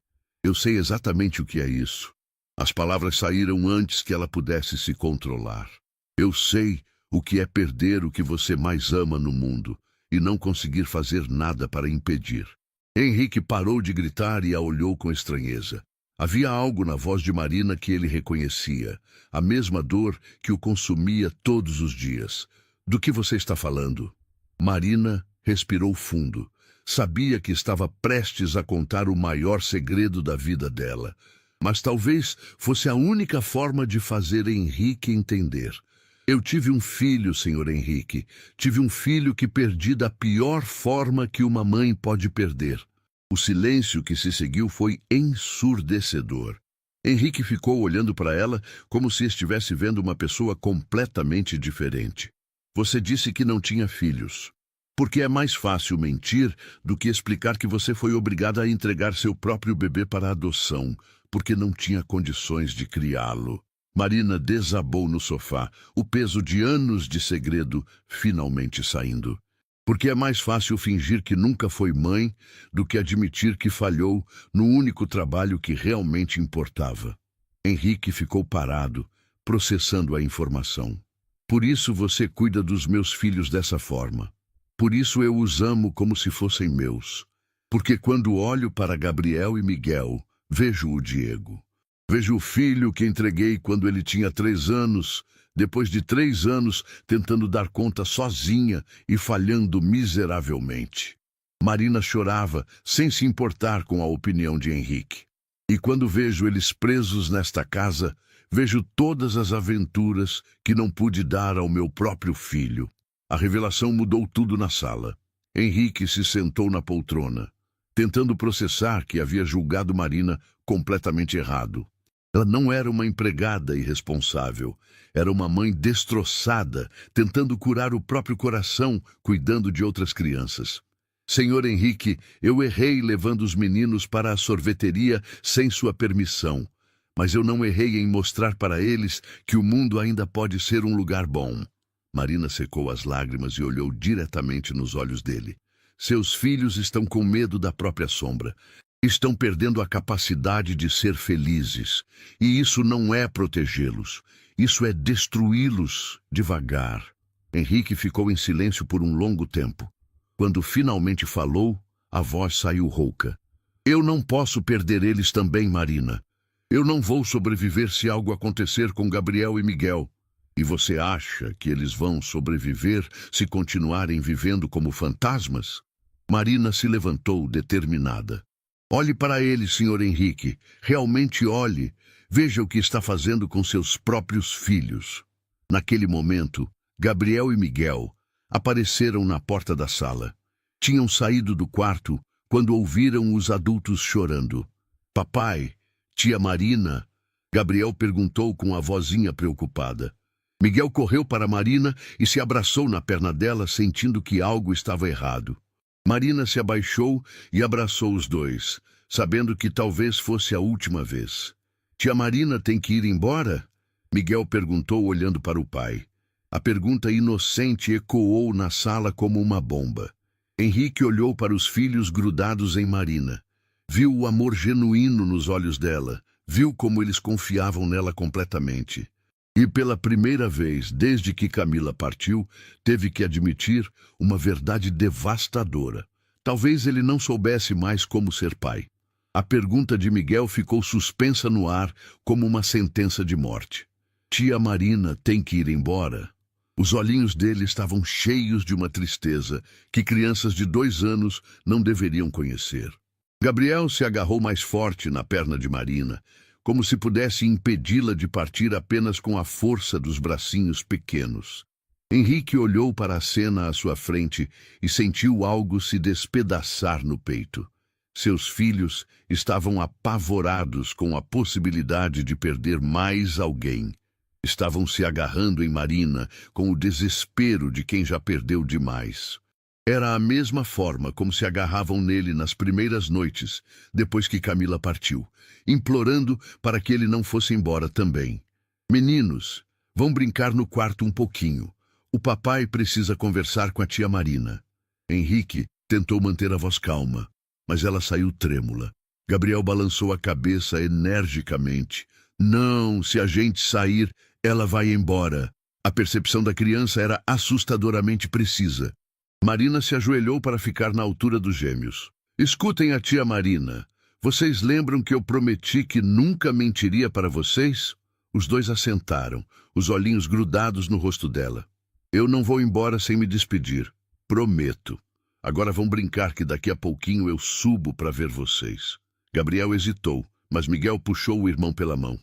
Eu sei exatamente o que é isso. As palavras saíram antes que ela pudesse se controlar. Eu sei o que é perder o que você mais ama no mundo e não conseguir fazer nada para impedir. Henrique parou de gritar e a olhou com estranheza. Havia algo na voz de Marina que ele reconhecia, a mesma dor que o consumia todos os dias. Do que você está falando? Marina respirou fundo. Sabia que estava prestes a contar o maior segredo da vida dela. Mas talvez fosse a única forma de fazer Henrique entender. Eu tive um filho, senhor Henrique. Tive um filho que perdi da pior forma que uma mãe pode perder. O silêncio que se seguiu foi ensurdecedor. Henrique ficou olhando para ela como se estivesse vendo uma pessoa completamente diferente. Você disse que não tinha filhos. Porque é mais fácil mentir do que explicar que você foi obrigada a entregar seu próprio bebê para adoção, porque não tinha condições de criá-lo. Marina desabou no sofá, o peso de anos de segredo finalmente saindo. Porque é mais fácil fingir que nunca foi mãe do que admitir que falhou no único trabalho que realmente importava. Henrique ficou parado, processando a informação. Por isso você cuida dos meus filhos dessa forma. Por isso eu os amo como se fossem meus. Porque quando olho para Gabriel e Miguel, vejo o Diego. Vejo o filho que entreguei quando ele tinha 3 anos, depois de 3 anos tentando dar conta sozinha e falhando miseravelmente. Marina chorava, sem se importar com a opinião de Henrique. E quando vejo eles presos nesta casa, vejo todas as aventuras que não pude dar ao meu próprio filho. A revelação mudou tudo na sala. Henrique se sentou na poltrona, tentando processar que havia julgado Marina completamente errado. Ela não era uma empregada irresponsável. Era uma mãe destroçada, tentando curar o próprio coração, cuidando de outras crianças. Senhor Henrique, eu errei levando os meninos para a sorveteria sem sua permissão, mas eu não errei em mostrar para eles que o mundo ainda pode ser um lugar bom. Marina secou as lágrimas e olhou diretamente nos olhos dele. Seus filhos estão com medo da própria sombra. Estão perdendo a capacidade de ser felizes. E isso não é protegê-los. Isso é destruí-los devagar. Henrique ficou em silêncio por um longo tempo. Quando finalmente falou, a voz saiu rouca. Eu não posso perder eles também, Marina. Eu não vou sobreviver se algo acontecer com Gabriel e Miguel. E você acha que eles vão sobreviver se continuarem vivendo como fantasmas? Marina se levantou determinada. Olhe para eles, Sr. Henrique. Realmente olhe. Veja o que está fazendo com seus próprios filhos. Naquele momento, Gabriel e Miguel apareceram na porta da sala. Tinham saído do quarto quando ouviram os adultos chorando. Papai, tia Marina, Gabriel perguntou com a vozinha preocupada. Miguel correu para Marina e se abraçou na perna dela, sentindo que algo estava errado. Marina se abaixou e abraçou os dois, sabendo que talvez fosse a última vez. Tia Marina tem que ir embora? Miguel perguntou olhando para o pai. A pergunta inocente ecoou na sala como uma bomba. Henrique olhou para os filhos grudados em Marina. Viu o amor genuíno nos olhos dela. Viu como eles confiavam nela completamente. E pela primeira vez, desde que Camila partiu, teve que admitir uma verdade devastadora. Talvez ele não soubesse mais como ser pai. A pergunta de Miguel ficou suspensa no ar como uma sentença de morte. Tia Marina tem que ir embora? Os olhinhos dele estavam cheios de uma tristeza que crianças de 2 anos não deveriam conhecer. Gabriel se agarrou mais forte na perna de Marina, como se pudesse impedi-la de partir apenas com a força dos bracinhos pequenos. Henrique olhou para a cena à sua frente e sentiu algo se despedaçar no peito. Seus filhos estavam apavorados com a possibilidade de perder mais alguém. Estavam se agarrando em Marina com o desespero de quem já perdeu demais. Era a mesma forma como se agarravam nele nas primeiras noites, depois que Camila partiu, implorando para que ele não fosse embora também. Meninos, vão brincar no quarto um pouquinho. O papai precisa conversar com a tia Marina. Henrique tentou manter a voz calma, mas ela saiu trêmula. Gabriel balançou a cabeça energicamente. Não, se a gente sair, ela vai embora. A percepção da criança era assustadoramente precisa. Marina se ajoelhou para ficar na altura dos gêmeos. Escutem a tia Marina. Vocês lembram que eu prometi que nunca mentiria para vocês? Os dois assentaram, os olhinhos grudados no rosto dela. Eu não vou embora sem me despedir. Prometo. Agora vão brincar que daqui a pouquinho eu subo para ver vocês. Gabriel hesitou, mas Miguel puxou o irmão pela mão.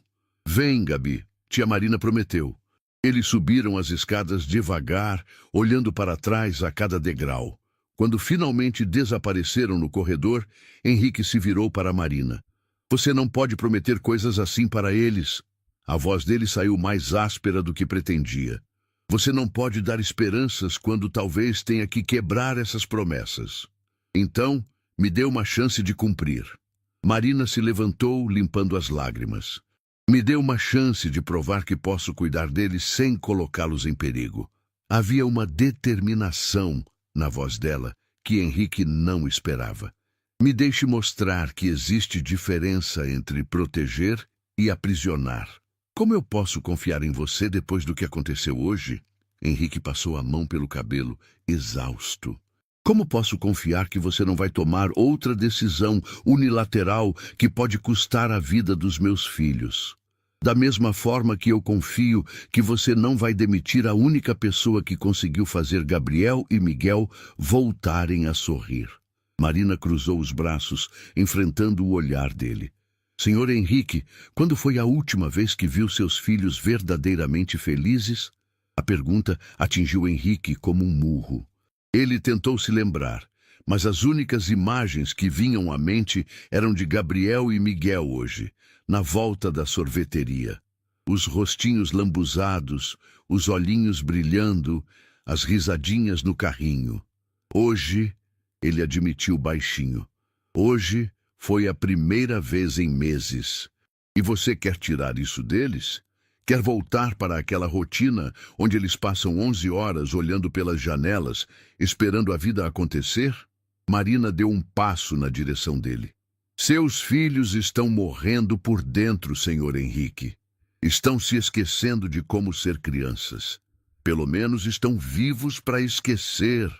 Vem, Gabi. Tia Marina prometeu. Eles subiram as escadas devagar, olhando para trás a cada degrau. Quando finalmente desapareceram no corredor, Henrique se virou para Marina. Você não pode prometer coisas assim para eles. A voz dele saiu mais áspera do que pretendia. Você não pode dar esperanças quando talvez tenha que quebrar essas promessas. Então, me dê uma chance de cumprir. Marina se levantou, limpando as lágrimas. Me dê uma chance de provar que posso cuidar deles sem colocá-los em perigo. Havia uma determinação na voz dela que Henrique não esperava. Me deixe mostrar que existe diferença entre proteger e aprisionar. Como eu posso confiar em você depois do que aconteceu hoje? Henrique passou a mão pelo cabelo, exausto. Como posso confiar que você não vai tomar outra decisão unilateral que pode custar a vida dos meus filhos? Da mesma forma que eu confio que você não vai demitir a única pessoa que conseguiu fazer Gabriel e Miguel voltarem a sorrir. Marina cruzou os braços, enfrentando o olhar dele. Senhor Henrique, quando foi a última vez que viu seus filhos verdadeiramente felizes? A pergunta atingiu Henrique como um murro. Ele tentou se lembrar, mas as únicas imagens que vinham à mente eram de Gabriel e Miguel hoje, na volta da sorveteria. Os rostinhos lambuzados, os olhinhos brilhando, as risadinhas no carrinho. Hoje, Ele admitiu baixinho. Hoje foi a primeira vez em meses. E você quer tirar isso deles? Quer voltar para aquela rotina onde eles passam 11 horas olhando pelas janelas, esperando a vida acontecer? Marina deu um passo na direção dele. Seus filhos estão morrendo por dentro, Senhor Henrique. Estão se esquecendo de como ser crianças. Pelo menos estão vivos para esquecer.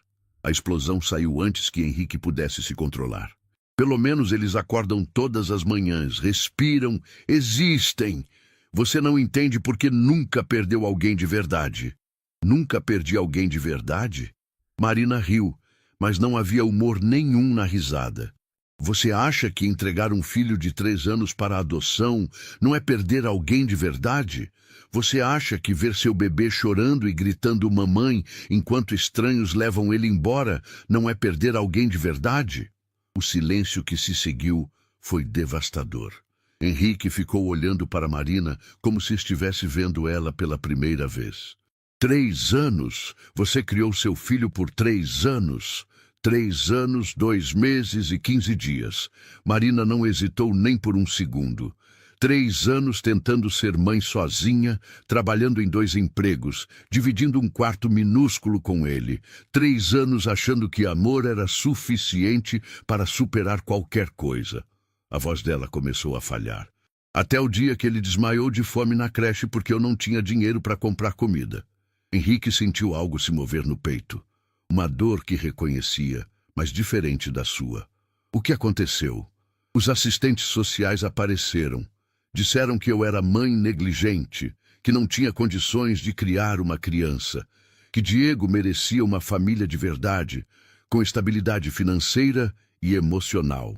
A explosão saiu antes que Henrique pudesse se controlar. Pelo menos eles acordam todas as manhãs, respiram, existem. Você não entende porque nunca perdeu alguém de verdade. Nunca perdi alguém de verdade? Marina riu, mas não havia humor nenhum na risada. Você acha que entregar um filho de 3 anos para adoção não é perder alguém de verdade? Você acha que ver seu bebê chorando e gritando mamãe enquanto estranhos levam ele embora não é perder alguém de verdade? O silêncio que se seguiu foi devastador. Henrique ficou olhando para Marina como se estivesse vendo ela pela primeira vez. 3 anos? Você criou seu filho por 3 anos? 3 anos, 2 meses e 15 dias. Marina não hesitou nem por um segundo. 3 anos tentando ser mãe sozinha, trabalhando em 2 empregos, dividindo um quarto minúsculo com ele. 3 anos achando que amor era suficiente para superar qualquer coisa. A voz dela começou a falhar. Até o dia que ele desmaiou de fome na creche porque eu não tinha dinheiro para comprar comida. Henrique sentiu algo se mover no peito. Uma dor que reconhecia, mas diferente da sua. O que aconteceu? Os assistentes sociais apareceram. Disseram que eu era mãe negligente, que não tinha condições de criar uma criança, que Diego merecia uma família de verdade, com estabilidade financeira e emocional.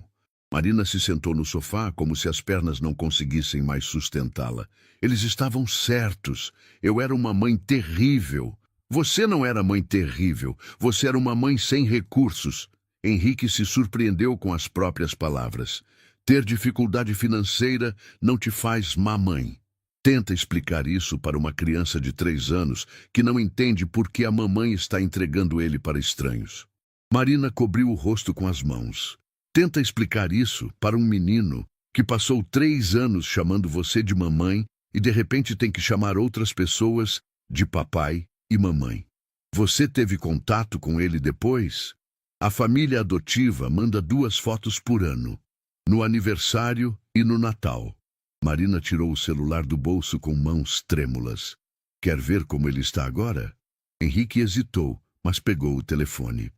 Marina se sentou no sofá como se as pernas não conseguissem mais sustentá-la. Eles estavam certos. Eu era uma mãe terrível. Você não era mãe terrível. Você era uma mãe sem recursos. Henrique se surpreendeu com as próprias palavras. Ter dificuldade financeira não te faz má mãe. Tenta explicar isso para uma criança de 3 anos que não entende por que a mamãe está entregando ele para estranhos. Marina cobriu o rosto com as mãos. Tenta explicar isso para um menino que passou 3 anos chamando você de mamãe e de repente tem que chamar outras pessoas de papai e mamãe. Você teve contato com ele depois? A família adotiva manda 2 fotos por ano, no aniversário e no Natal. Marina tirou o celular do bolso com mãos trêmulas. Quer ver como ele está agora? Henrique hesitou, mas pegou o telefone.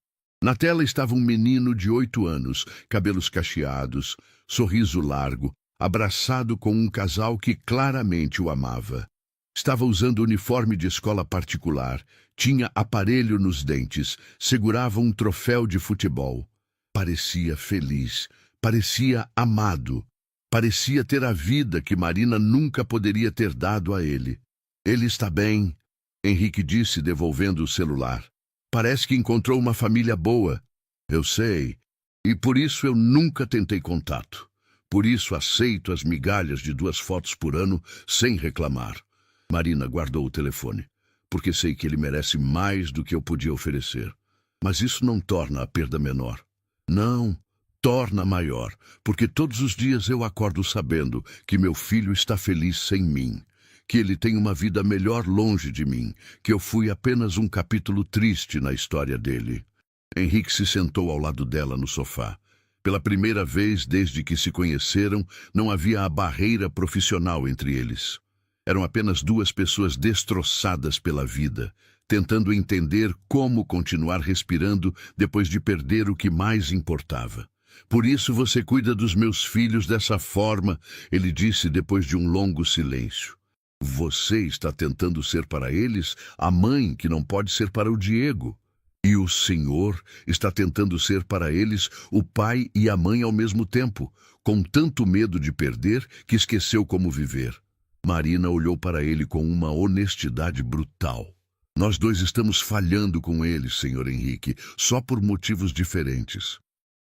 Na tela estava um menino de 8 anos, cabelos cacheados, sorriso largo, abraçado com um casal que claramente o amava. Estava usando uniforme de escola particular, tinha aparelho nos dentes, segurava um troféu de futebol. Parecia feliz, parecia amado, parecia ter a vida que Marina nunca poderia ter dado a ele. Ele está bem, Henrique disse, devolvendo o celular. Parece que encontrou uma família boa. Eu sei, e por isso eu nunca tentei contato. Por isso aceito as migalhas de 2 fotos por ano sem reclamar. Marina guardou o telefone, porque sei que ele merece mais do que eu podia oferecer. Mas isso não torna a perda menor. Não, torna maior, porque todos os dias eu acordo sabendo que meu filho está feliz sem mim, que ele tem uma vida melhor longe de mim, que eu fui apenas um capítulo triste na história dele. Henrique se sentou ao lado dela no sofá. Pela primeira vez desde que se conheceram, não havia a barreira profissional entre eles. Eram apenas 2 pessoas destroçadas pela vida, tentando entender como continuar respirando depois de perder o que mais importava. Por isso você cuida dos meus filhos dessa forma, ele disse depois de um longo silêncio. Você está tentando ser para eles a mãe que não pode ser para o Diego. E o Senhor está tentando ser para eles o pai e a mãe ao mesmo tempo, com tanto medo de perder que esqueceu como viver. Marina olhou para ele com uma honestidade brutal. Nós 2 estamos falhando com eles, Senhor Henrique, só por motivos diferentes.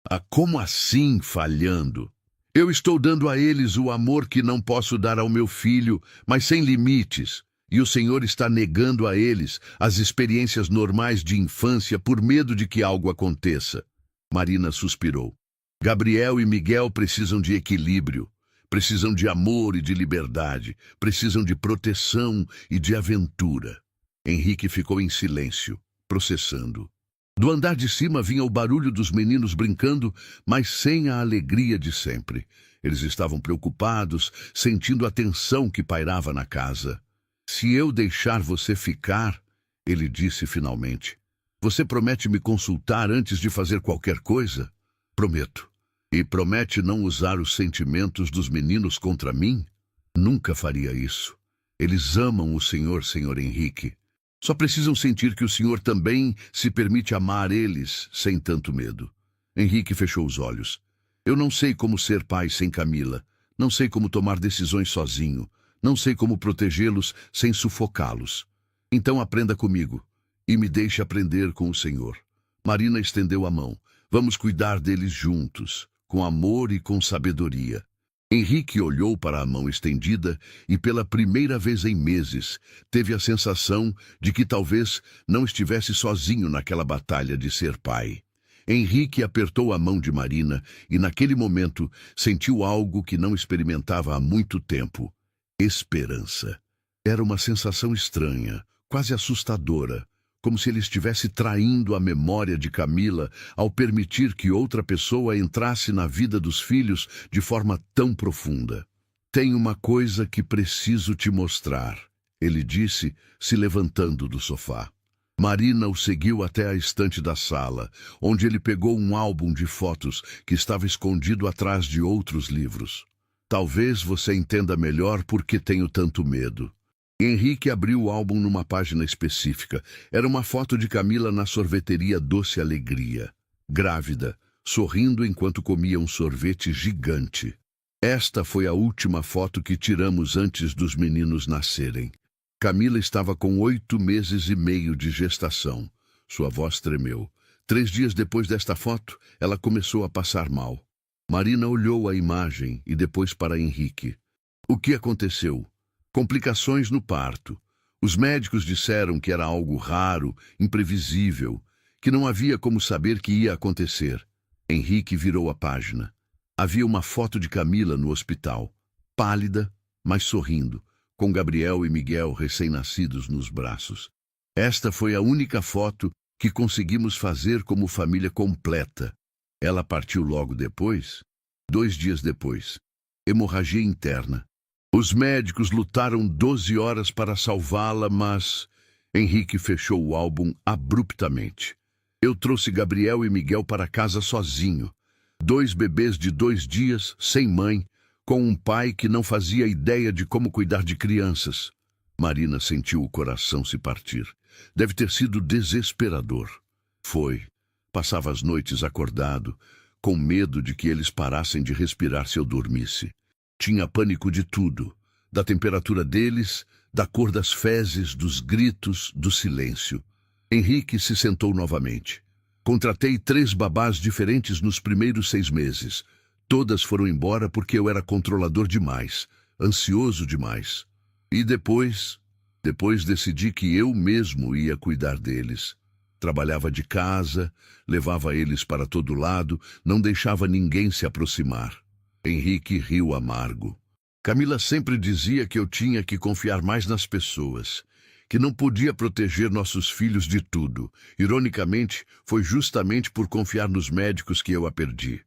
Ah, como assim falhando? Eu estou dando a eles o amor que não posso dar ao meu filho, mas sem limites. E o Senhor está negando a eles as experiências normais de infância por medo de que algo aconteça. Marina suspirou. Gabriel e Miguel precisam de equilíbrio, precisam de amor e de liberdade, precisam de proteção e de aventura. Henrique ficou em silêncio, processando. Do andar de cima vinha o barulho dos meninos brincando, mas sem a alegria de sempre. Eles estavam preocupados, sentindo a tensão que pairava na casa. Se eu deixar você ficar, ele disse finalmente, você promete me consultar antes de fazer qualquer coisa? Prometo. E promete não usar os sentimentos dos meninos contra mim? Nunca faria isso. Eles amam o senhor, senhor Henrique. Só precisam sentir que o senhor também se permite amar eles sem tanto medo. Henrique fechou os olhos. Eu não sei como ser pai sem Camila. Não sei como tomar decisões sozinho. Não sei como protegê-los sem sufocá-los. Então aprenda comigo e me deixe aprender com o senhor. Marina estendeu a mão. Vamos cuidar deles juntos, com amor e com sabedoria. Henrique olhou para a mão estendida e, pela primeira vez em meses, teve a sensação de que talvez não estivesse sozinho naquela batalha de ser pai. Henrique apertou a mão de Marina e, naquele momento, sentiu algo que não experimentava há muito tempo: esperança. Era uma sensação estranha, quase assustadora, como se ele estivesse traindo a memória de Camila ao permitir que outra pessoa entrasse na vida dos filhos de forma tão profunda. Tem uma coisa que preciso te mostrar, ele disse, se levantando do sofá. Marina o seguiu até a estante da sala, onde ele pegou um álbum de fotos que estava escondido atrás de outros livros. Talvez você entenda melhor por que tenho tanto medo. Henrique abriu o álbum numa página específica. Era uma foto de Camila na sorveteria Doce Alegria, grávida, sorrindo enquanto comia um sorvete gigante. Esta foi a última foto que tiramos antes dos meninos nascerem. Camila estava com 8 meses e meio de gestação. Sua voz tremeu. 3 dias depois desta foto, ela começou a passar mal. Marina olhou a imagem e depois para Henrique. O que aconteceu? Complicações no parto. Os médicos disseram que era algo raro, imprevisível, que não havia como saber que ia acontecer. Henrique virou a página. Havia uma foto de Camila no hospital, pálida, mas sorrindo, com Gabriel e Miguel recém-nascidos nos braços. Esta foi a única foto que conseguimos fazer como família completa. Ela partiu logo depois, 2 dias depois. Hemorragia interna. Os médicos lutaram 12 horas para salvá-la, mas Henrique fechou o álbum abruptamente. Eu trouxe Gabriel e Miguel para casa sozinho. 2 bebês de 2 dias, sem mãe, com um pai que não fazia ideia de como cuidar de crianças. Marina sentiu o coração se partir. Deve ter sido desesperador. Foi. Passava as noites acordado, com medo de que eles parassem de respirar se eu dormisse. Tinha pânico de tudo, da temperatura deles, da cor das fezes, dos gritos, do silêncio. Henrique se sentou novamente. Contratei 3 babás diferentes nos primeiros 6 meses. Todas foram embora porque eu era controlador demais, ansioso demais. E depois decidi que eu mesmo ia cuidar deles. Trabalhava de casa, levava eles para todo lado, não deixava ninguém se aproximar. Henrique riu amargo. Camila sempre dizia que eu tinha que confiar mais nas pessoas, que não podia proteger nossos filhos de tudo. Ironicamente, foi justamente por confiar nos médicos que eu a perdi.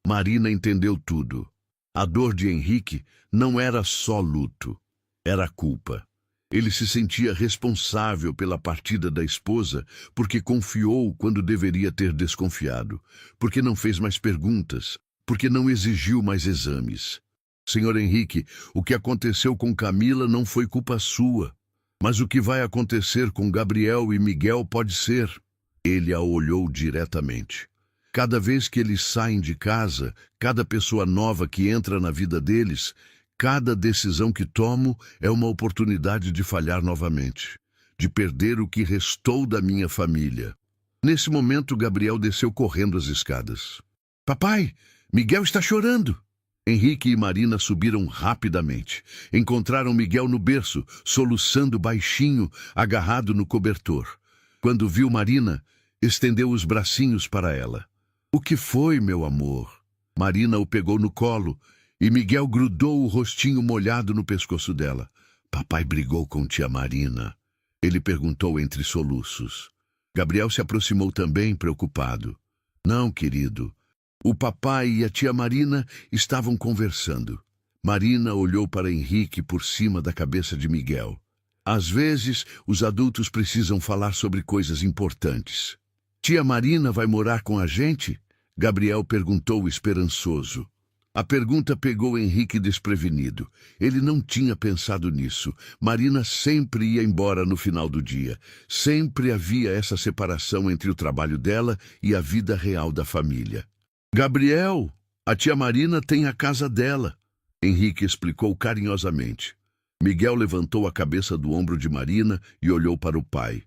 Marina entendeu tudo. A dor de Henrique não era só luto, era culpa. Ele se sentia responsável pela partida da esposa porque confiou quando deveria ter desconfiado, porque não fez mais perguntas, porque não exigiu mais exames. Senhor Henrique, o que aconteceu com Camila não foi culpa sua, mas o que vai acontecer com Gabriel e Miguel pode ser. Ele a olhou diretamente. Cada vez que eles saem de casa, cada pessoa nova que entra na vida deles, cada decisão que tomo é uma oportunidade de falhar novamente, de perder o que restou da minha família. Nesse momento, Gabriel desceu correndo as escadas. Papai, Miguel está chorando. Henrique e Marina subiram rapidamente. Encontraram Miguel no berço, soluçando baixinho, agarrado no cobertor. Quando viu Marina, estendeu os bracinhos para ela. O que foi, meu amor? Marina o pegou no colo e Miguel grudou o rostinho molhado no pescoço dela. Papai brigou com tia Marina. Ele perguntou entre soluços. Gabriel se aproximou também, preocupado. Não, querido. O papai e a tia Marina estavam conversando. Marina olhou para Henrique por cima da cabeça de Miguel. Às vezes, os adultos precisam falar sobre coisas importantes. Tia Marina vai morar com a gente? Gabriel perguntou esperançoso. A pergunta pegou Henrique desprevenido. Ele não tinha pensado nisso. Marina sempre ia embora no final do dia. Sempre havia essa separação entre o trabalho dela e a vida real da família. Gabriel, a tia Marina tem a casa dela, Henrique explicou carinhosamente. Miguel levantou a cabeça do ombro de Marina e olhou para o pai.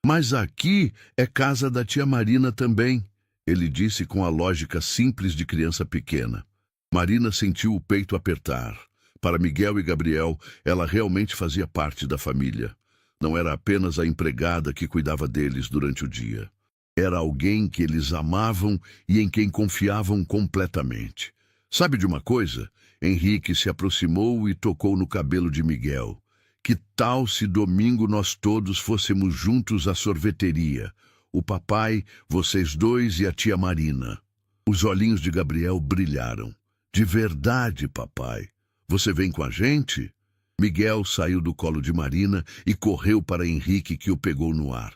Mas aqui é casa da tia Marina também, ele disse com a lógica simples de criança pequena. Marina sentiu o peito apertar. Para Miguel e Gabriel, ela realmente fazia parte da família. Não era apenas a empregada que cuidava deles durante o dia. Era alguém que eles amavam e em quem confiavam completamente. Sabe de uma coisa? Henrique se aproximou e tocou no cabelo de Miguel. Que tal se domingo nós todos fôssemos juntos à sorveteria? O papai, vocês dois e a tia Marina. Os olhinhos de Gabriel brilharam. De verdade, papai. Você vem com a gente? Miguel saiu do colo de Marina e correu para Henrique, que o pegou no ar.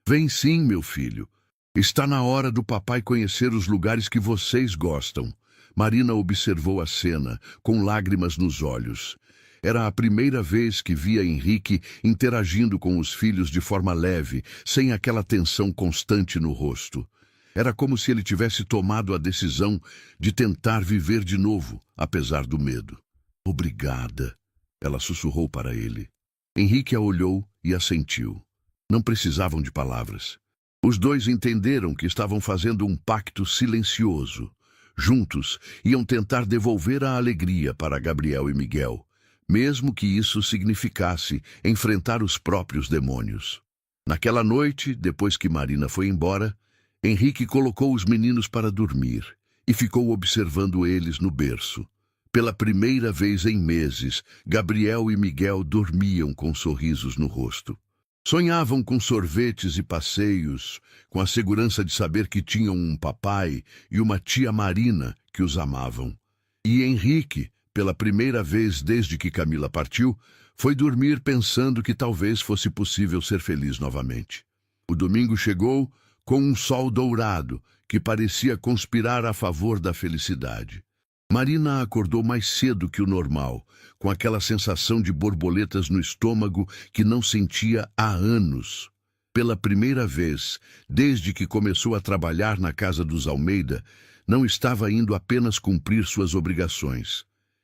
Vem sim, meu filho. Está na hora do papai conhecer os lugares que vocês gostam. Marina observou a cena, com lágrimas nos olhos. Era a primeira vez que via Henrique interagindo com os filhos de forma leve, sem aquela tensão constante no rosto. Era como se ele tivesse tomado a decisão de tentar viver de novo, apesar do medo. Obrigada, ela sussurrou para ele. Henrique a olhou e assentiu. Não precisavam de palavras. Os dois entenderam que estavam fazendo um pacto silencioso. Juntos, iam tentar devolver a alegria para Gabriel e Miguel, mesmo que isso significasse enfrentar os próprios demônios. Naquela noite, depois que Marina foi embora, Henrique colocou os meninos para dormir e ficou observando eles no berço. Pela primeira vez em meses, Gabriel e Miguel dormiam com sorrisos no rosto. Sonhavam com sorvetes e passeios, com a segurança de saber que tinham um papai e uma tia Marina que os amavam. E Henrique, pela primeira vez desde que Camila partiu, foi dormir pensando que talvez fosse possível ser feliz novamente. O domingo chegou com um sol dourado que parecia conspirar a favor da felicidade. Marina acordou mais cedo que o normal, com aquela sensação de borboletas no estômago que não sentia há anos. Pela primeira vez, desde que começou a trabalhar na casa dos Almeida, não estava indo apenas cumprir suas obrigações.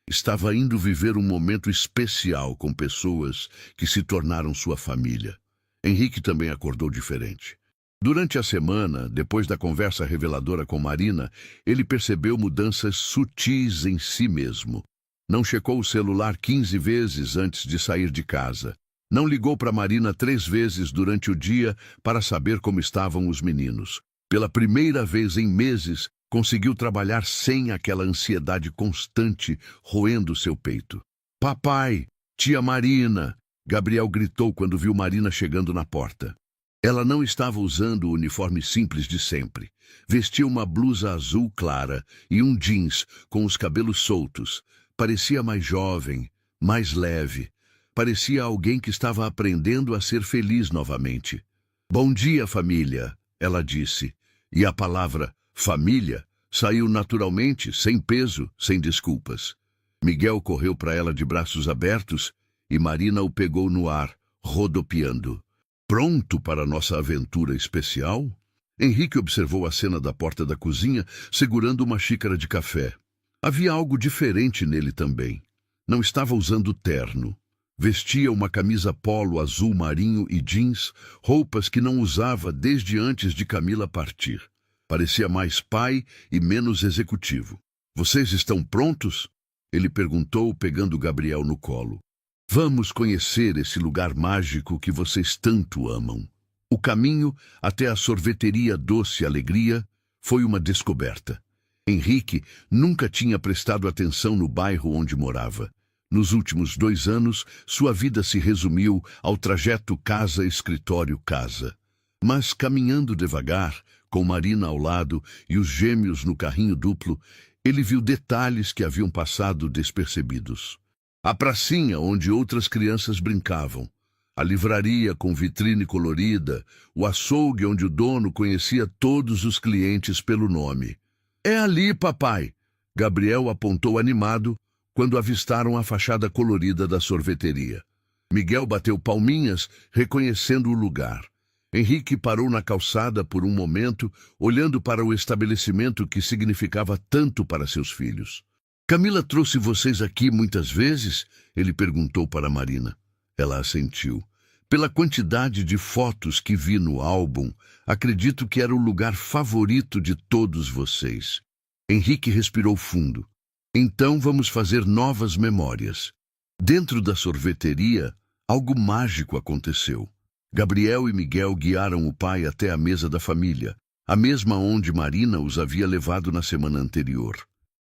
Estava indo viver um momento especial com pessoas que se tornaram sua família. Henrique também acordou diferente. Durante a semana, depois da conversa reveladora com Marina, ele percebeu mudanças sutis em si mesmo. Não checou o celular 15 vezes antes de sair de casa. Não ligou para Marina 3 vezes durante o dia para saber como estavam os meninos. Pela primeira vez em meses, conseguiu trabalhar sem aquela ansiedade constante roendo seu peito. Papai, tia Marina! Gabriel gritou quando viu Marina chegando na porta. Ela não estava usando o uniforme simples de sempre. Vestia uma blusa azul clara e um jeans com os cabelos soltos. Parecia mais jovem, mais leve. Parecia alguém que estava aprendendo a ser feliz novamente. Bom dia, família, ela disse. E a palavra família saiu naturalmente, sem peso, sem desculpas. Miguel correu para ela de braços abertos e Marina o pegou no ar, rodopiando. Pronto para nossa aventura especial? Henrique observou a cena da porta da cozinha, segurando uma xícara de café. Havia algo diferente nele também. Não estava usando terno. Vestia uma camisa polo azul marinho e jeans, roupas que não usava desde antes de Camila partir. Parecia mais pai e menos executivo. Vocês estão prontos? Ele perguntou, pegando Gabriel no colo. Vamos conhecer esse lugar mágico que vocês tanto amam. O caminho até a sorveteria Doce Alegria foi uma descoberta. Henrique nunca tinha prestado atenção no bairro onde morava. Nos últimos 2 anos, sua vida se resumiu ao trajeto casa-escritório-casa. Mas, caminhando devagar, com Marina ao lado e os gêmeos no carrinho duplo, ele viu detalhes que haviam passado despercebidos. A pracinha onde outras crianças brincavam, a livraria com vitrine colorida, o açougue onde o dono conhecia todos os clientes pelo nome. "É ali, papai!" Gabriel apontou animado quando avistaram a fachada colorida da sorveteria. Miguel bateu palminhas, reconhecendo o lugar. Henrique parou na calçada por um momento, olhando para o estabelecimento que significava tanto para seus filhos. "Camila trouxe vocês aqui muitas vezes?" ele perguntou para Marina. Ela assentiu. "Pela quantidade de fotos que vi no álbum, acredito que era o lugar favorito de todos vocês." Henrique respirou fundo. "Então vamos fazer novas memórias." Dentro da sorveteria, algo mágico aconteceu. Gabriel e Miguel guiaram o pai até a mesa da família, a mesma onde Marina os havia levado na semana anterior.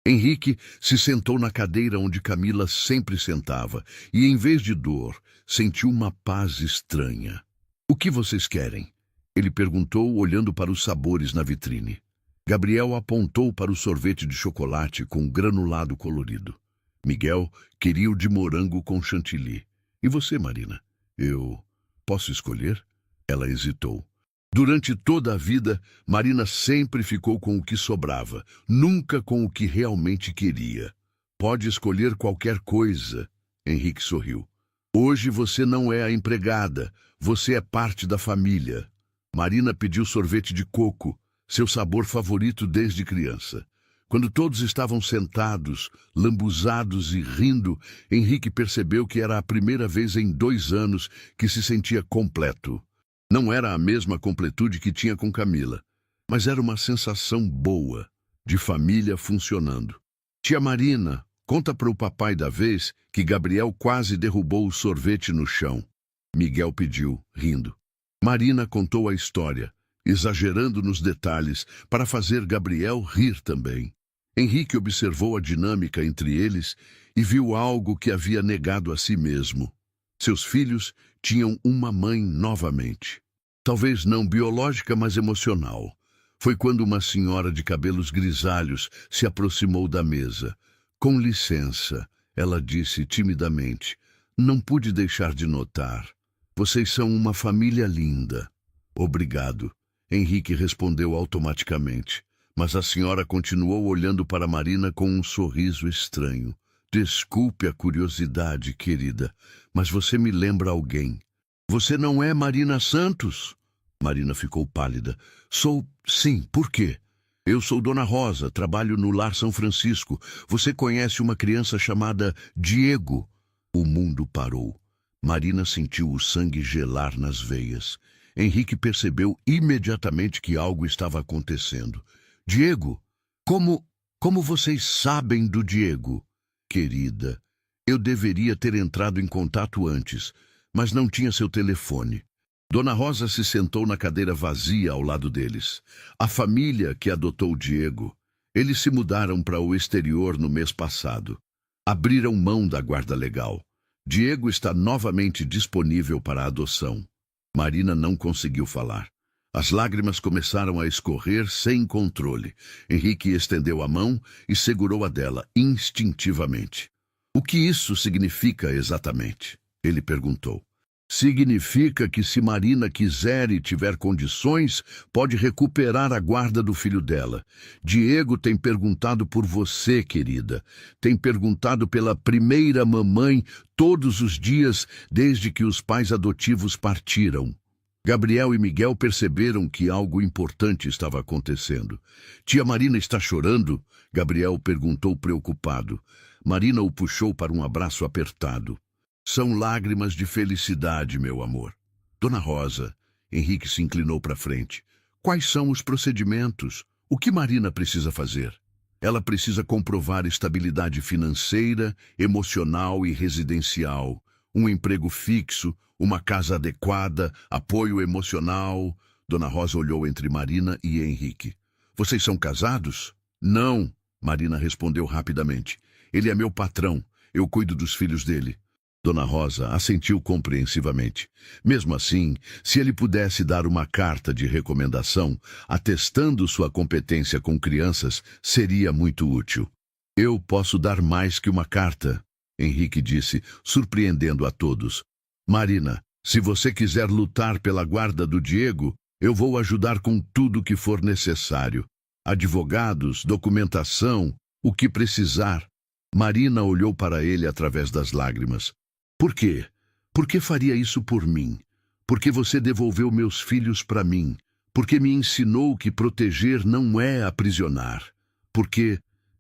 Henrique se sentou na cadeira onde Camila sempre sentava e, em vez de dor, sentiu uma paz estranha. "O que vocês querem?" ele perguntou, olhando para os sabores na vitrine. Gabriel apontou para o sorvete de chocolate com granulado colorido. Miguel queria o de morango com chantilly. "E você, Marina?" "Eu posso escolher?" Ela hesitou. Durante toda a vida, Marina sempre ficou com o que sobrava, nunca com o que realmente queria. "Pode escolher qualquer coisa." Henrique sorriu. "Hoje você não é a empregada, você é parte da família." Marina pediu sorvete de coco, seu sabor favorito desde criança. Quando todos estavam sentados, lambuzados e rindo, Henrique percebeu que era a primeira vez em 2 anos que se sentia completo. Não era a mesma completude que tinha com Camila, mas era uma sensação boa, de família funcionando. "Tia Marina, conta para o papai da vez que Gabriel quase derrubou o sorvete no chão." Miguel pediu, rindo. Marina contou a história, exagerando nos detalhes, para fazer Gabriel rir também. Henrique observou a dinâmica entre eles e viu algo que havia negado a si mesmo. Seus filhos tinham uma mãe novamente. Talvez não biológica, mas emocional. Foi quando uma senhora de cabelos grisalhos se aproximou da mesa. "Com licença," ela disse timidamente. "Não pude deixar de notar. Vocês são uma família linda." "Obrigado," Henrique respondeu automaticamente. Mas a senhora continuou olhando para Marina com um sorriso estranho. "Desculpe a curiosidade, querida, mas você me lembra alguém." "Você não é Marina Santos?" Marina ficou pálida. "Sou, sim, por quê?" "Eu sou Dona Rosa, trabalho no Lar São Francisco. Você conhece uma criança chamada Diego?" O mundo parou. Marina sentiu o sangue gelar nas veias. Henrique percebeu imediatamente que algo estava acontecendo. "Diego? Como vocês sabem do Diego?" "Querida, eu deveria ter entrado em contato antes, mas não tinha seu telefone." Dona Rosa se sentou na cadeira vazia ao lado deles. "A família que adotou Diego, eles se mudaram para o exterior no mês passado. Abriram mão da guarda legal. Diego está novamente disponível para a adoção." Marina não conseguiu falar. As lágrimas começaram a escorrer sem controle. Henrique estendeu a mão e segurou a dela instintivamente. "O que isso significa exatamente?" ele perguntou. "Significa que se Marina quiser e tiver condições, pode recuperar a guarda do filho dela. Diego tem perguntado por você, querida. Tem perguntado pela primeira mamãe todos os dias desde que os pais adotivos partiram." Gabriel e Miguel perceberam que algo importante estava acontecendo. "Tia Marina está chorando?" Gabriel perguntou preocupado. Marina o puxou para um abraço apertado. "São lágrimas de felicidade, meu amor." "Dona Rosa," Henrique se inclinou para frente. "Quais são os procedimentos? O que Marina precisa fazer?" "Ela precisa comprovar estabilidade financeira, emocional e residencial. Um emprego fixo, uma casa adequada, apoio emocional." Dona Rosa olhou entre Marina e Henrique. Vocês são casados? Não, Marina respondeu rapidamente. Ele é meu patrão. Eu cuido dos filhos dele. Dona Rosa assentiu compreensivamente. Mesmo assim, se ele pudesse dar uma carta de recomendação, atestando sua competência com crianças, seria muito útil. Eu posso dar mais que uma carta, Henrique disse, surpreendendo a todos. Marina, se você quiser lutar pela guarda do Diego, eu vou ajudar com tudo que for necessário. Advogados, documentação, o que precisar. Marina olhou para ele através das lágrimas. Por quê? Por que faria isso por mim? Porque você devolveu meus filhos para mim. Porque me ensinou que proteger não é aprisionar. Porque...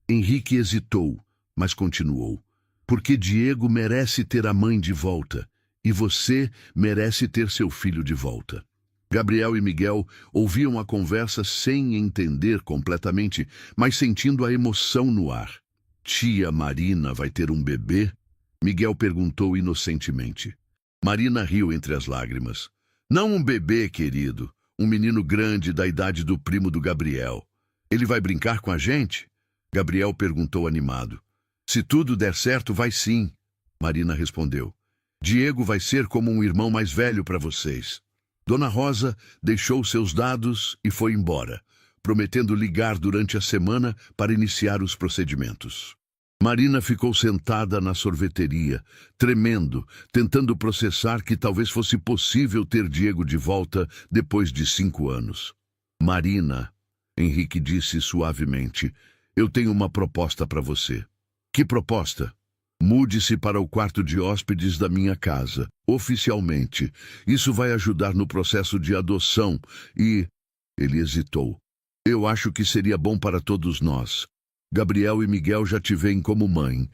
Henrique hesitou, mas continuou. Porque Diego merece ter a mãe de volta. E você merece ter seu filho de volta. Gabriel e Miguel ouviam a conversa sem entender completamente, mas sentindo a emoção no ar. Tia Marina vai ter um bebê? Miguel perguntou inocentemente. Marina riu entre as lágrimas. Não um bebê, querido. Um menino grande da idade do primo do Gabriel. Ele vai brincar com a gente? Gabriel perguntou animado. Se tudo der certo, vai sim, Marina respondeu. Diego vai ser como um irmão mais velho para vocês. Dona Rosa deixou seus dados e foi embora, prometendo ligar durante a semana para iniciar os procedimentos. Marina ficou sentada na sorveteria, tremendo, tentando processar que talvez fosse possível ter Diego de volta depois de 5 anos. Marina, Henrique disse suavemente, eu tenho uma proposta para você. Que proposta? Mude-se para o quarto de hóspedes da minha casa, oficialmente. Isso vai ajudar no processo de adoção e... Ele hesitou. Eu acho que seria bom para todos nós. Gabriel e Miguel já te veem como mãe.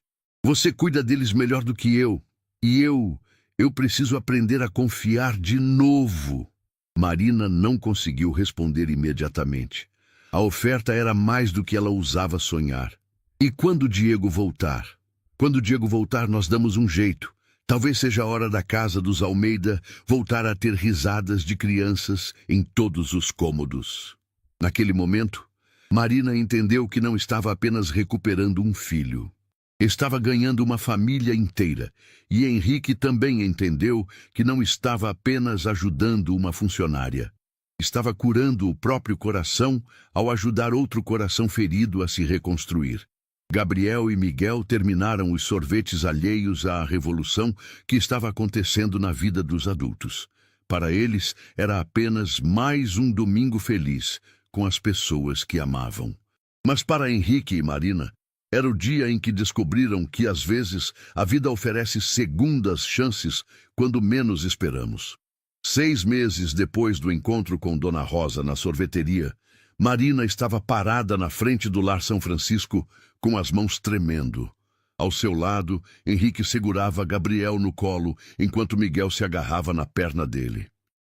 Você cuida deles melhor do que eu. E eu preciso aprender a confiar de novo. Marina não conseguiu responder imediatamente. A oferta era mais do que ela ousava sonhar. E quando Diego voltar? Quando Diego voltar, nós damos um jeito. Talvez seja a hora da casa dos Almeida voltar a ter risadas de crianças em todos os cômodos. Naquele momento, Marina entendeu que não estava apenas recuperando um filho. Estava ganhando uma família inteira. E Henrique também entendeu que não estava apenas ajudando uma funcionária. Estava curando o próprio coração ao ajudar outro coração ferido a se reconstruir. Gabriel e Miguel terminaram os sorvetes alheios à revolução que estava acontecendo na vida dos adultos. Para eles, era apenas mais um domingo feliz, com as pessoas que amavam. Mas para Henrique e Marina, era o dia em que descobriram que, às vezes, a vida oferece segundas chances quando menos esperamos. 6 meses depois do encontro com Dona Rosa na sorveteria, Marina estava parada na frente do Lar São Francisco, com as mãos tremendo. Ao seu lado, Henrique segurava Gabriel no colo, enquanto Miguel se agarrava na perna dele.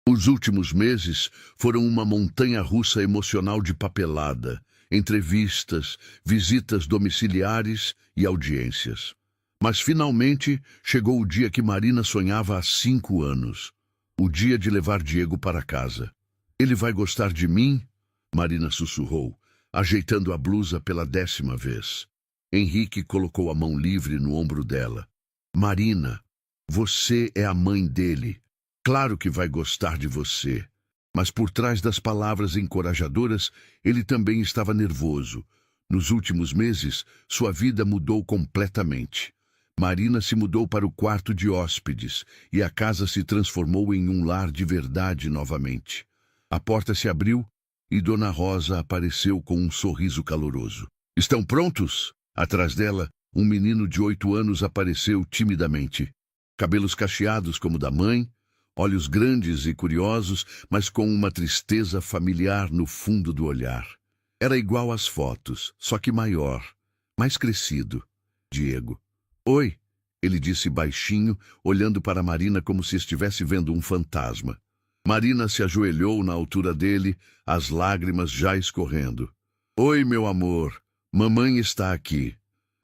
Os últimos meses foram uma montanha-russa emocional de papelada, entrevistas, visitas domiciliares e audiências. Mas finalmente chegou o dia que Marina sonhava há 5 anos. O dia de levar Diego para casa. Ele vai gostar de mim? Marina sussurrou, ajeitando a blusa pela 10ª vez. Henrique colocou a mão livre no ombro dela. Marina, você é a mãe dele. Claro que vai gostar de você. Mas por trás das palavras encorajadoras, ele também estava nervoso. Nos últimos meses, sua vida mudou completamente. Marina se mudou para o quarto de hóspedes e a casa se transformou em um lar de verdade novamente. A porta se abriu e Dona Rosa apareceu com um sorriso caloroso. Estão prontos? Atrás dela, um menino de 8 anos apareceu timidamente. Cabelos cacheados como da mãe, olhos grandes e curiosos, mas com uma tristeza familiar no fundo do olhar. Era igual às fotos, só que maior, mais crescido. Diego. Oi, ele disse baixinho, olhando para Marina como se estivesse vendo um fantasma. Marina se ajoelhou na altura dele, as lágrimas já escorrendo. Oi, meu amor, mamãe está aqui.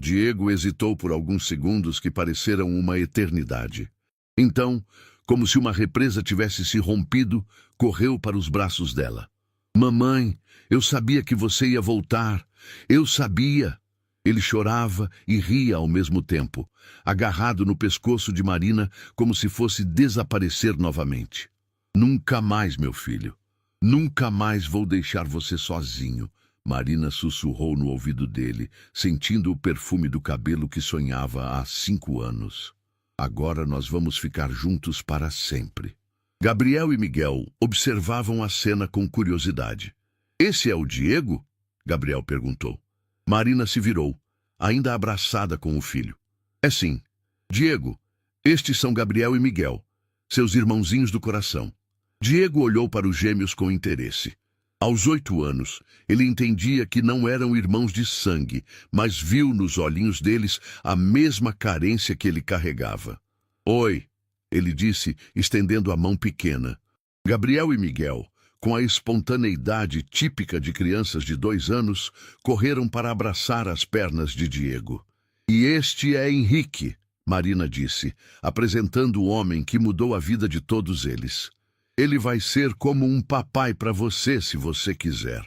Diego hesitou por alguns segundos que pareceram uma eternidade. Então, como se uma represa tivesse se rompido, correu para os braços dela. Mamãe, eu sabia que você ia voltar. Eu sabia. Ele chorava e ria ao mesmo tempo, agarrado no pescoço de Marina como se fosse desaparecer novamente. Nunca mais, meu filho. Nunca mais vou deixar você sozinho. Marina sussurrou no ouvido dele, sentindo o perfume do cabelo que sonhava há 5 anos. Agora nós vamos ficar juntos para sempre. Gabriel e Miguel observavam a cena com curiosidade. Esse é o Diego? Gabriel perguntou. Marina se virou, ainda abraçada com o filho. É sim. Diego, estes são Gabriel e Miguel, seus irmãozinhos do coração. Diego olhou para os gêmeos com interesse. Aos 8 anos, ele entendia que não eram irmãos de sangue, mas viu nos olhinhos deles a mesma carência que ele carregava. Oi, ele disse, estendendo a mão pequena. Gabriel e Miguel, com a espontaneidade típica de crianças de 2 anos, correram para abraçar as pernas de Diego. E este é Henrique, Marina disse, apresentando o homem que mudou a vida de todos eles. Ele vai ser como um papai para você, se você quiser.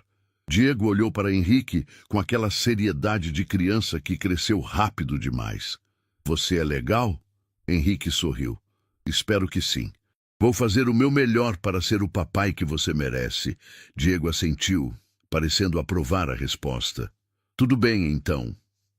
Diego olhou para Henrique com aquela seriedade de criança que cresceu rápido demais. Você é legal? Henrique sorriu. Espero que sim. Vou fazer o meu melhor para ser o papai que você merece. Diego assentiu, parecendo aprovar a resposta. Tudo bem, então.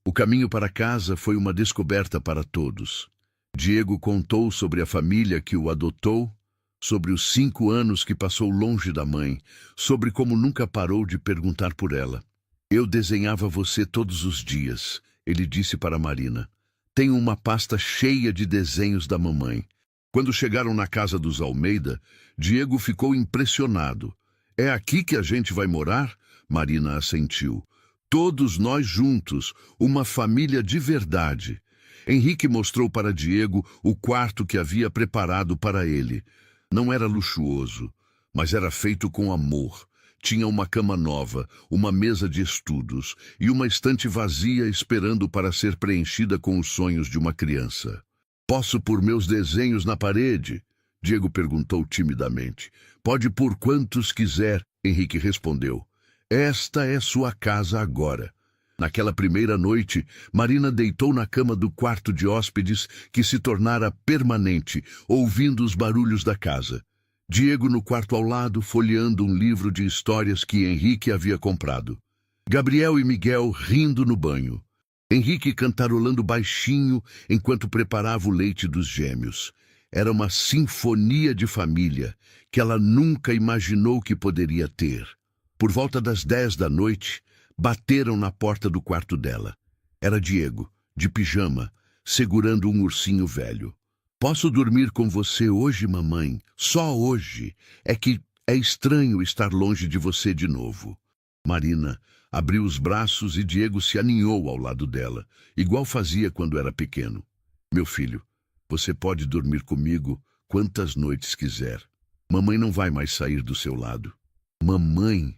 O caminho para casa foi uma descoberta para todos. Diego contou sobre a família que o adotou, sobre os 5 anos que passou longe da mãe, sobre como nunca parou de perguntar por ela. Eu desenhava você todos os dias, ele disse para Marina. Tenho uma pasta cheia de desenhos da mamãe. Quando chegaram na casa dos Almeida, Diego ficou impressionado. É aqui que a gente vai morar? Marina assentiu. Todos nós juntos, uma família de verdade. Henrique mostrou para Diego o quarto que havia preparado para ele. Não era luxuoso, mas era feito com amor. Tinha uma cama nova, uma mesa de estudos e uma estante vazia esperando para ser preenchida com os sonhos de uma criança. Posso pôr meus desenhos na parede? Diego perguntou timidamente. Pode pôr quantos quiser, Henrique respondeu. Esta é sua casa agora. Naquela primeira noite, Marina deitou na cama do quarto de hóspedes que se tornara permanente, ouvindo os barulhos da casa. Diego no quarto ao lado, folheando um livro de histórias que Henrique havia comprado. Gabriel e Miguel rindo no banho. Henrique cantarolando baixinho enquanto preparava o leite dos gêmeos. Era uma sinfonia de família que ela nunca imaginou que poderia ter. Por volta das 10 da noite, bateram na porta do quarto dela. Era Diego, de pijama, segurando um ursinho velho. Posso dormir com você hoje, mamãe? Só hoje. É que é estranho estar longe de você de novo. Marina abriu os braços e Diego se aninhou ao lado dela, igual fazia quando era pequeno. Meu filho, você pode dormir comigo quantas noites quiser. Mamãe não vai mais sair do seu lado. Mamãe,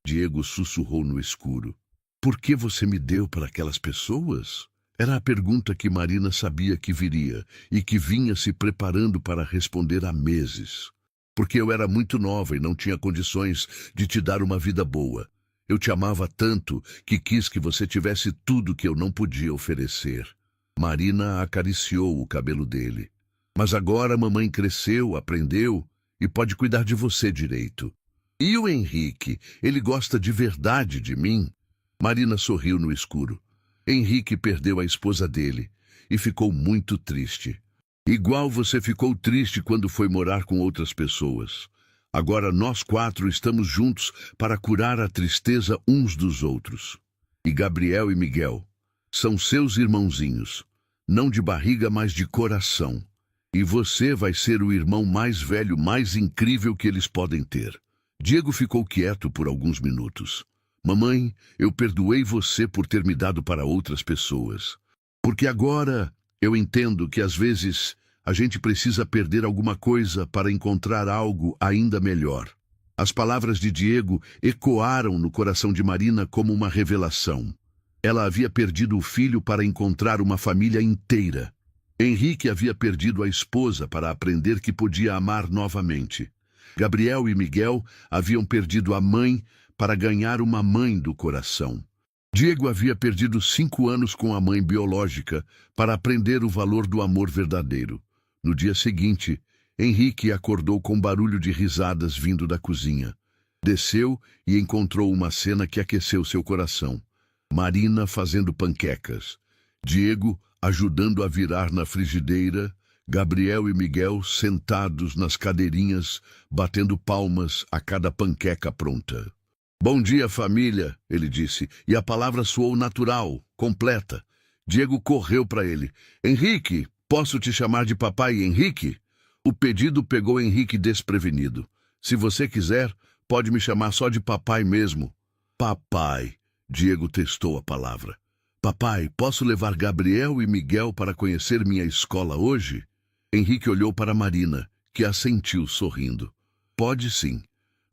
Diego sussurrou no escuro. Por que você me deu para aquelas pessoas? Era a pergunta que Marina sabia que viria e que vinha se preparando para responder há meses. Porque eu era muito nova e não tinha condições de te dar uma vida boa. Eu te amava tanto que quis que você tivesse tudo que eu não podia oferecer. Marina acariciou o cabelo dele. Mas agora a mamãe cresceu, aprendeu e pode cuidar de você direito. E o Henrique, ele gosta de verdade de mim? Marina sorriu no escuro. Henrique perdeu a esposa dele e ficou muito triste. Igual você ficou triste quando foi morar com outras pessoas. Agora nós 4 estamos juntos para curar a tristeza uns dos outros. E Gabriel e Miguel são seus irmãozinhos, não de barriga, mas de coração. E você vai ser o irmão mais velho, mais incrível que eles podem ter. Diego ficou quieto por alguns minutos. Mamãe, eu perdoei você por ter me dado para outras pessoas. Porque agora eu entendo que às vezes a gente precisa perder alguma coisa para encontrar algo ainda melhor. As palavras de Diego ecoaram no coração de Marina como uma revelação. Ela havia perdido o filho para encontrar uma família inteira. Henrique havia perdido a esposa para aprender que podia amar novamente. Gabriel e Miguel haviam perdido a mãe para ganhar uma mãe do coração. Diego havia perdido 5 anos com a mãe biológica para aprender o valor do amor verdadeiro. No dia seguinte, Henrique acordou com barulho de risadas vindo da cozinha. Desceu e encontrou uma cena que aqueceu seu coração. Marina fazendo panquecas, Diego ajudando a virar na frigideira, Gabriel e Miguel sentados nas cadeirinhas, batendo palmas a cada panqueca pronta. "Bom dia, família", ele disse, e a palavra soou natural, completa. Diego correu para ele. "Henrique, posso te chamar de papai Henrique?" O pedido pegou Henrique desprevenido. "Se você quiser, pode me chamar só de papai mesmo." "Papai", Diego testou a palavra. "Papai, posso levar Gabriel e Miguel para conhecer minha escola hoje?" Henrique olhou para Marina, que assentiu sorrindo. "Pode sim,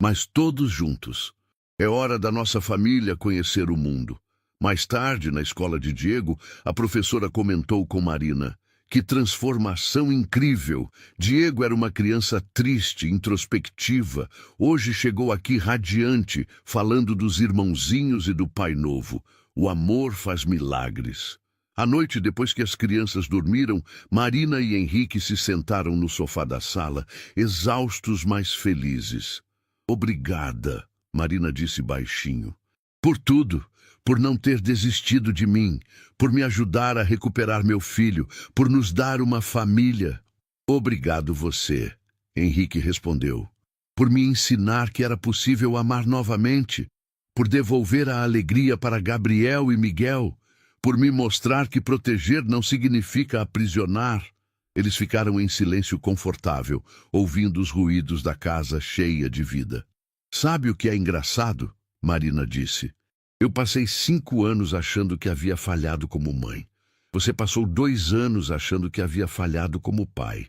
mas todos juntos. É hora da nossa família conhecer o mundo." Mais tarde, na escola de Diego, a professora comentou com Marina: "Que transformação incrível! Diego era uma criança triste, introspectiva. Hoje chegou aqui radiante, falando dos irmãozinhos e do Pai Novo. O amor faz milagres." À noite, depois que as crianças dormiram, Marina e Henrique se sentaram no sofá da sala, exaustos, mas felizes. "Obrigada", Marina disse baixinho. "Por tudo. Por não ter desistido de mim, por me ajudar a recuperar meu filho, por nos dar uma família." "Obrigado você", Henrique respondeu. "Por me ensinar que era possível amar novamente, por devolver a alegria para Gabriel e Miguel, por me mostrar que proteger não significa aprisionar." Eles ficaram em silêncio confortável, ouvindo os ruídos da casa cheia de vida. "Sabe o que é engraçado?", Marina disse. "Eu passei 5 anos achando que havia falhado como mãe. Você passou 2 anos achando que havia falhado como pai.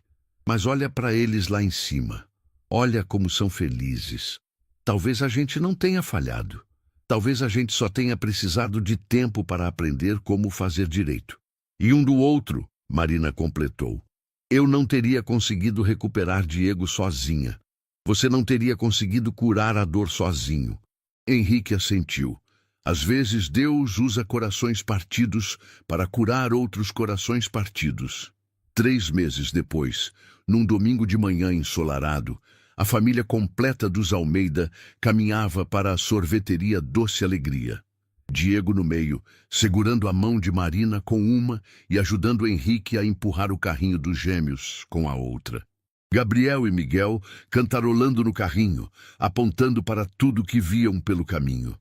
Mas olha para eles lá em cima. Olha como são felizes. Talvez a gente não tenha falhado. Talvez a gente só tenha precisado de tempo para aprender como fazer direito." "E um do outro", Marina completou. "Eu não teria conseguido recuperar Diego sozinha. Você não teria conseguido curar a dor sozinho." Henrique assentiu. Às vezes Deus usa corações partidos para curar outros corações partidos. 3 meses depois, num domingo de manhã ensolarado, a família completa dos Almeida caminhava para a sorveteria Doce Alegria. Diego no meio, segurando a mão de Marina com uma e ajudando Henrique a empurrar o carrinho dos gêmeos com a outra. Gabriel e Miguel cantarolando no carrinho, apontando para tudo que viam pelo caminho.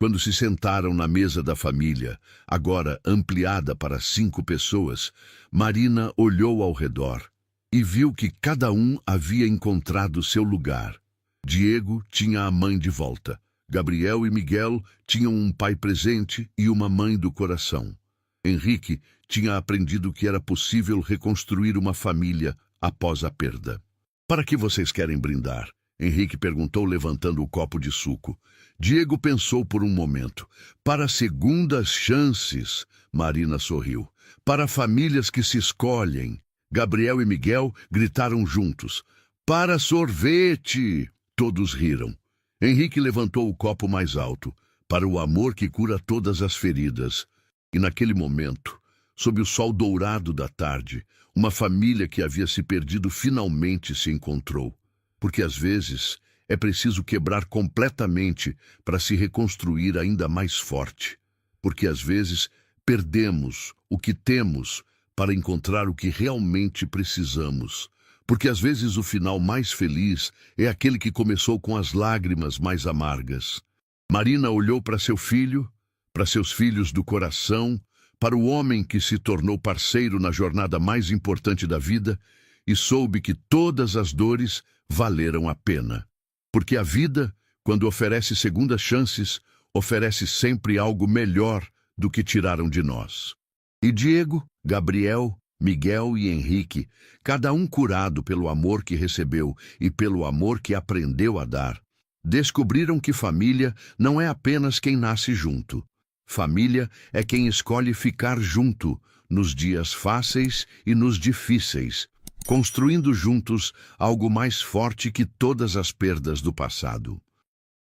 Quando se sentaram na mesa da família, agora ampliada para 5 pessoas, Marina olhou ao redor e viu que cada um havia encontrado seu lugar. Diego tinha a mãe de volta. Gabriel e Miguel tinham um pai presente e uma mãe do coração. Henrique tinha aprendido que era possível reconstruir uma família após a perda. "Para que vocês querem brindar?", Henrique perguntou, levantando o copo de suco. Diego pensou por um momento. "Para segundas chances", Marina sorriu. "Para famílias que se escolhem." Gabriel e Miguel gritaram juntos. "Para sorvete!" Todos riram. Henrique levantou o copo mais alto. "Para o amor que cura todas as feridas." E naquele momento, sob o sol dourado da tarde, uma família que havia se perdido finalmente se encontrou. Porque às vezes é preciso quebrar completamente para se reconstruir ainda mais forte. Porque às vezes perdemos o que temos para encontrar o que realmente precisamos. Porque às vezes o final mais feliz é aquele que começou com as lágrimas mais amargas. Marina olhou para seu filho, para seus filhos do coração, para o homem que se tornou parceiro na jornada mais importante da vida e soube que todas as dores valeram a pena. Porque a vida, quando oferece segundas chances, oferece sempre algo melhor do que tiraram de nós. E Diego, Gabriel, Miguel e Henrique, cada um curado pelo amor que recebeu e pelo amor que aprendeu a dar, descobriram que família não é apenas quem nasce junto. Família é quem escolhe ficar junto nos dias fáceis e nos difíceis, construindo juntos algo mais forte que todas as perdas do passado.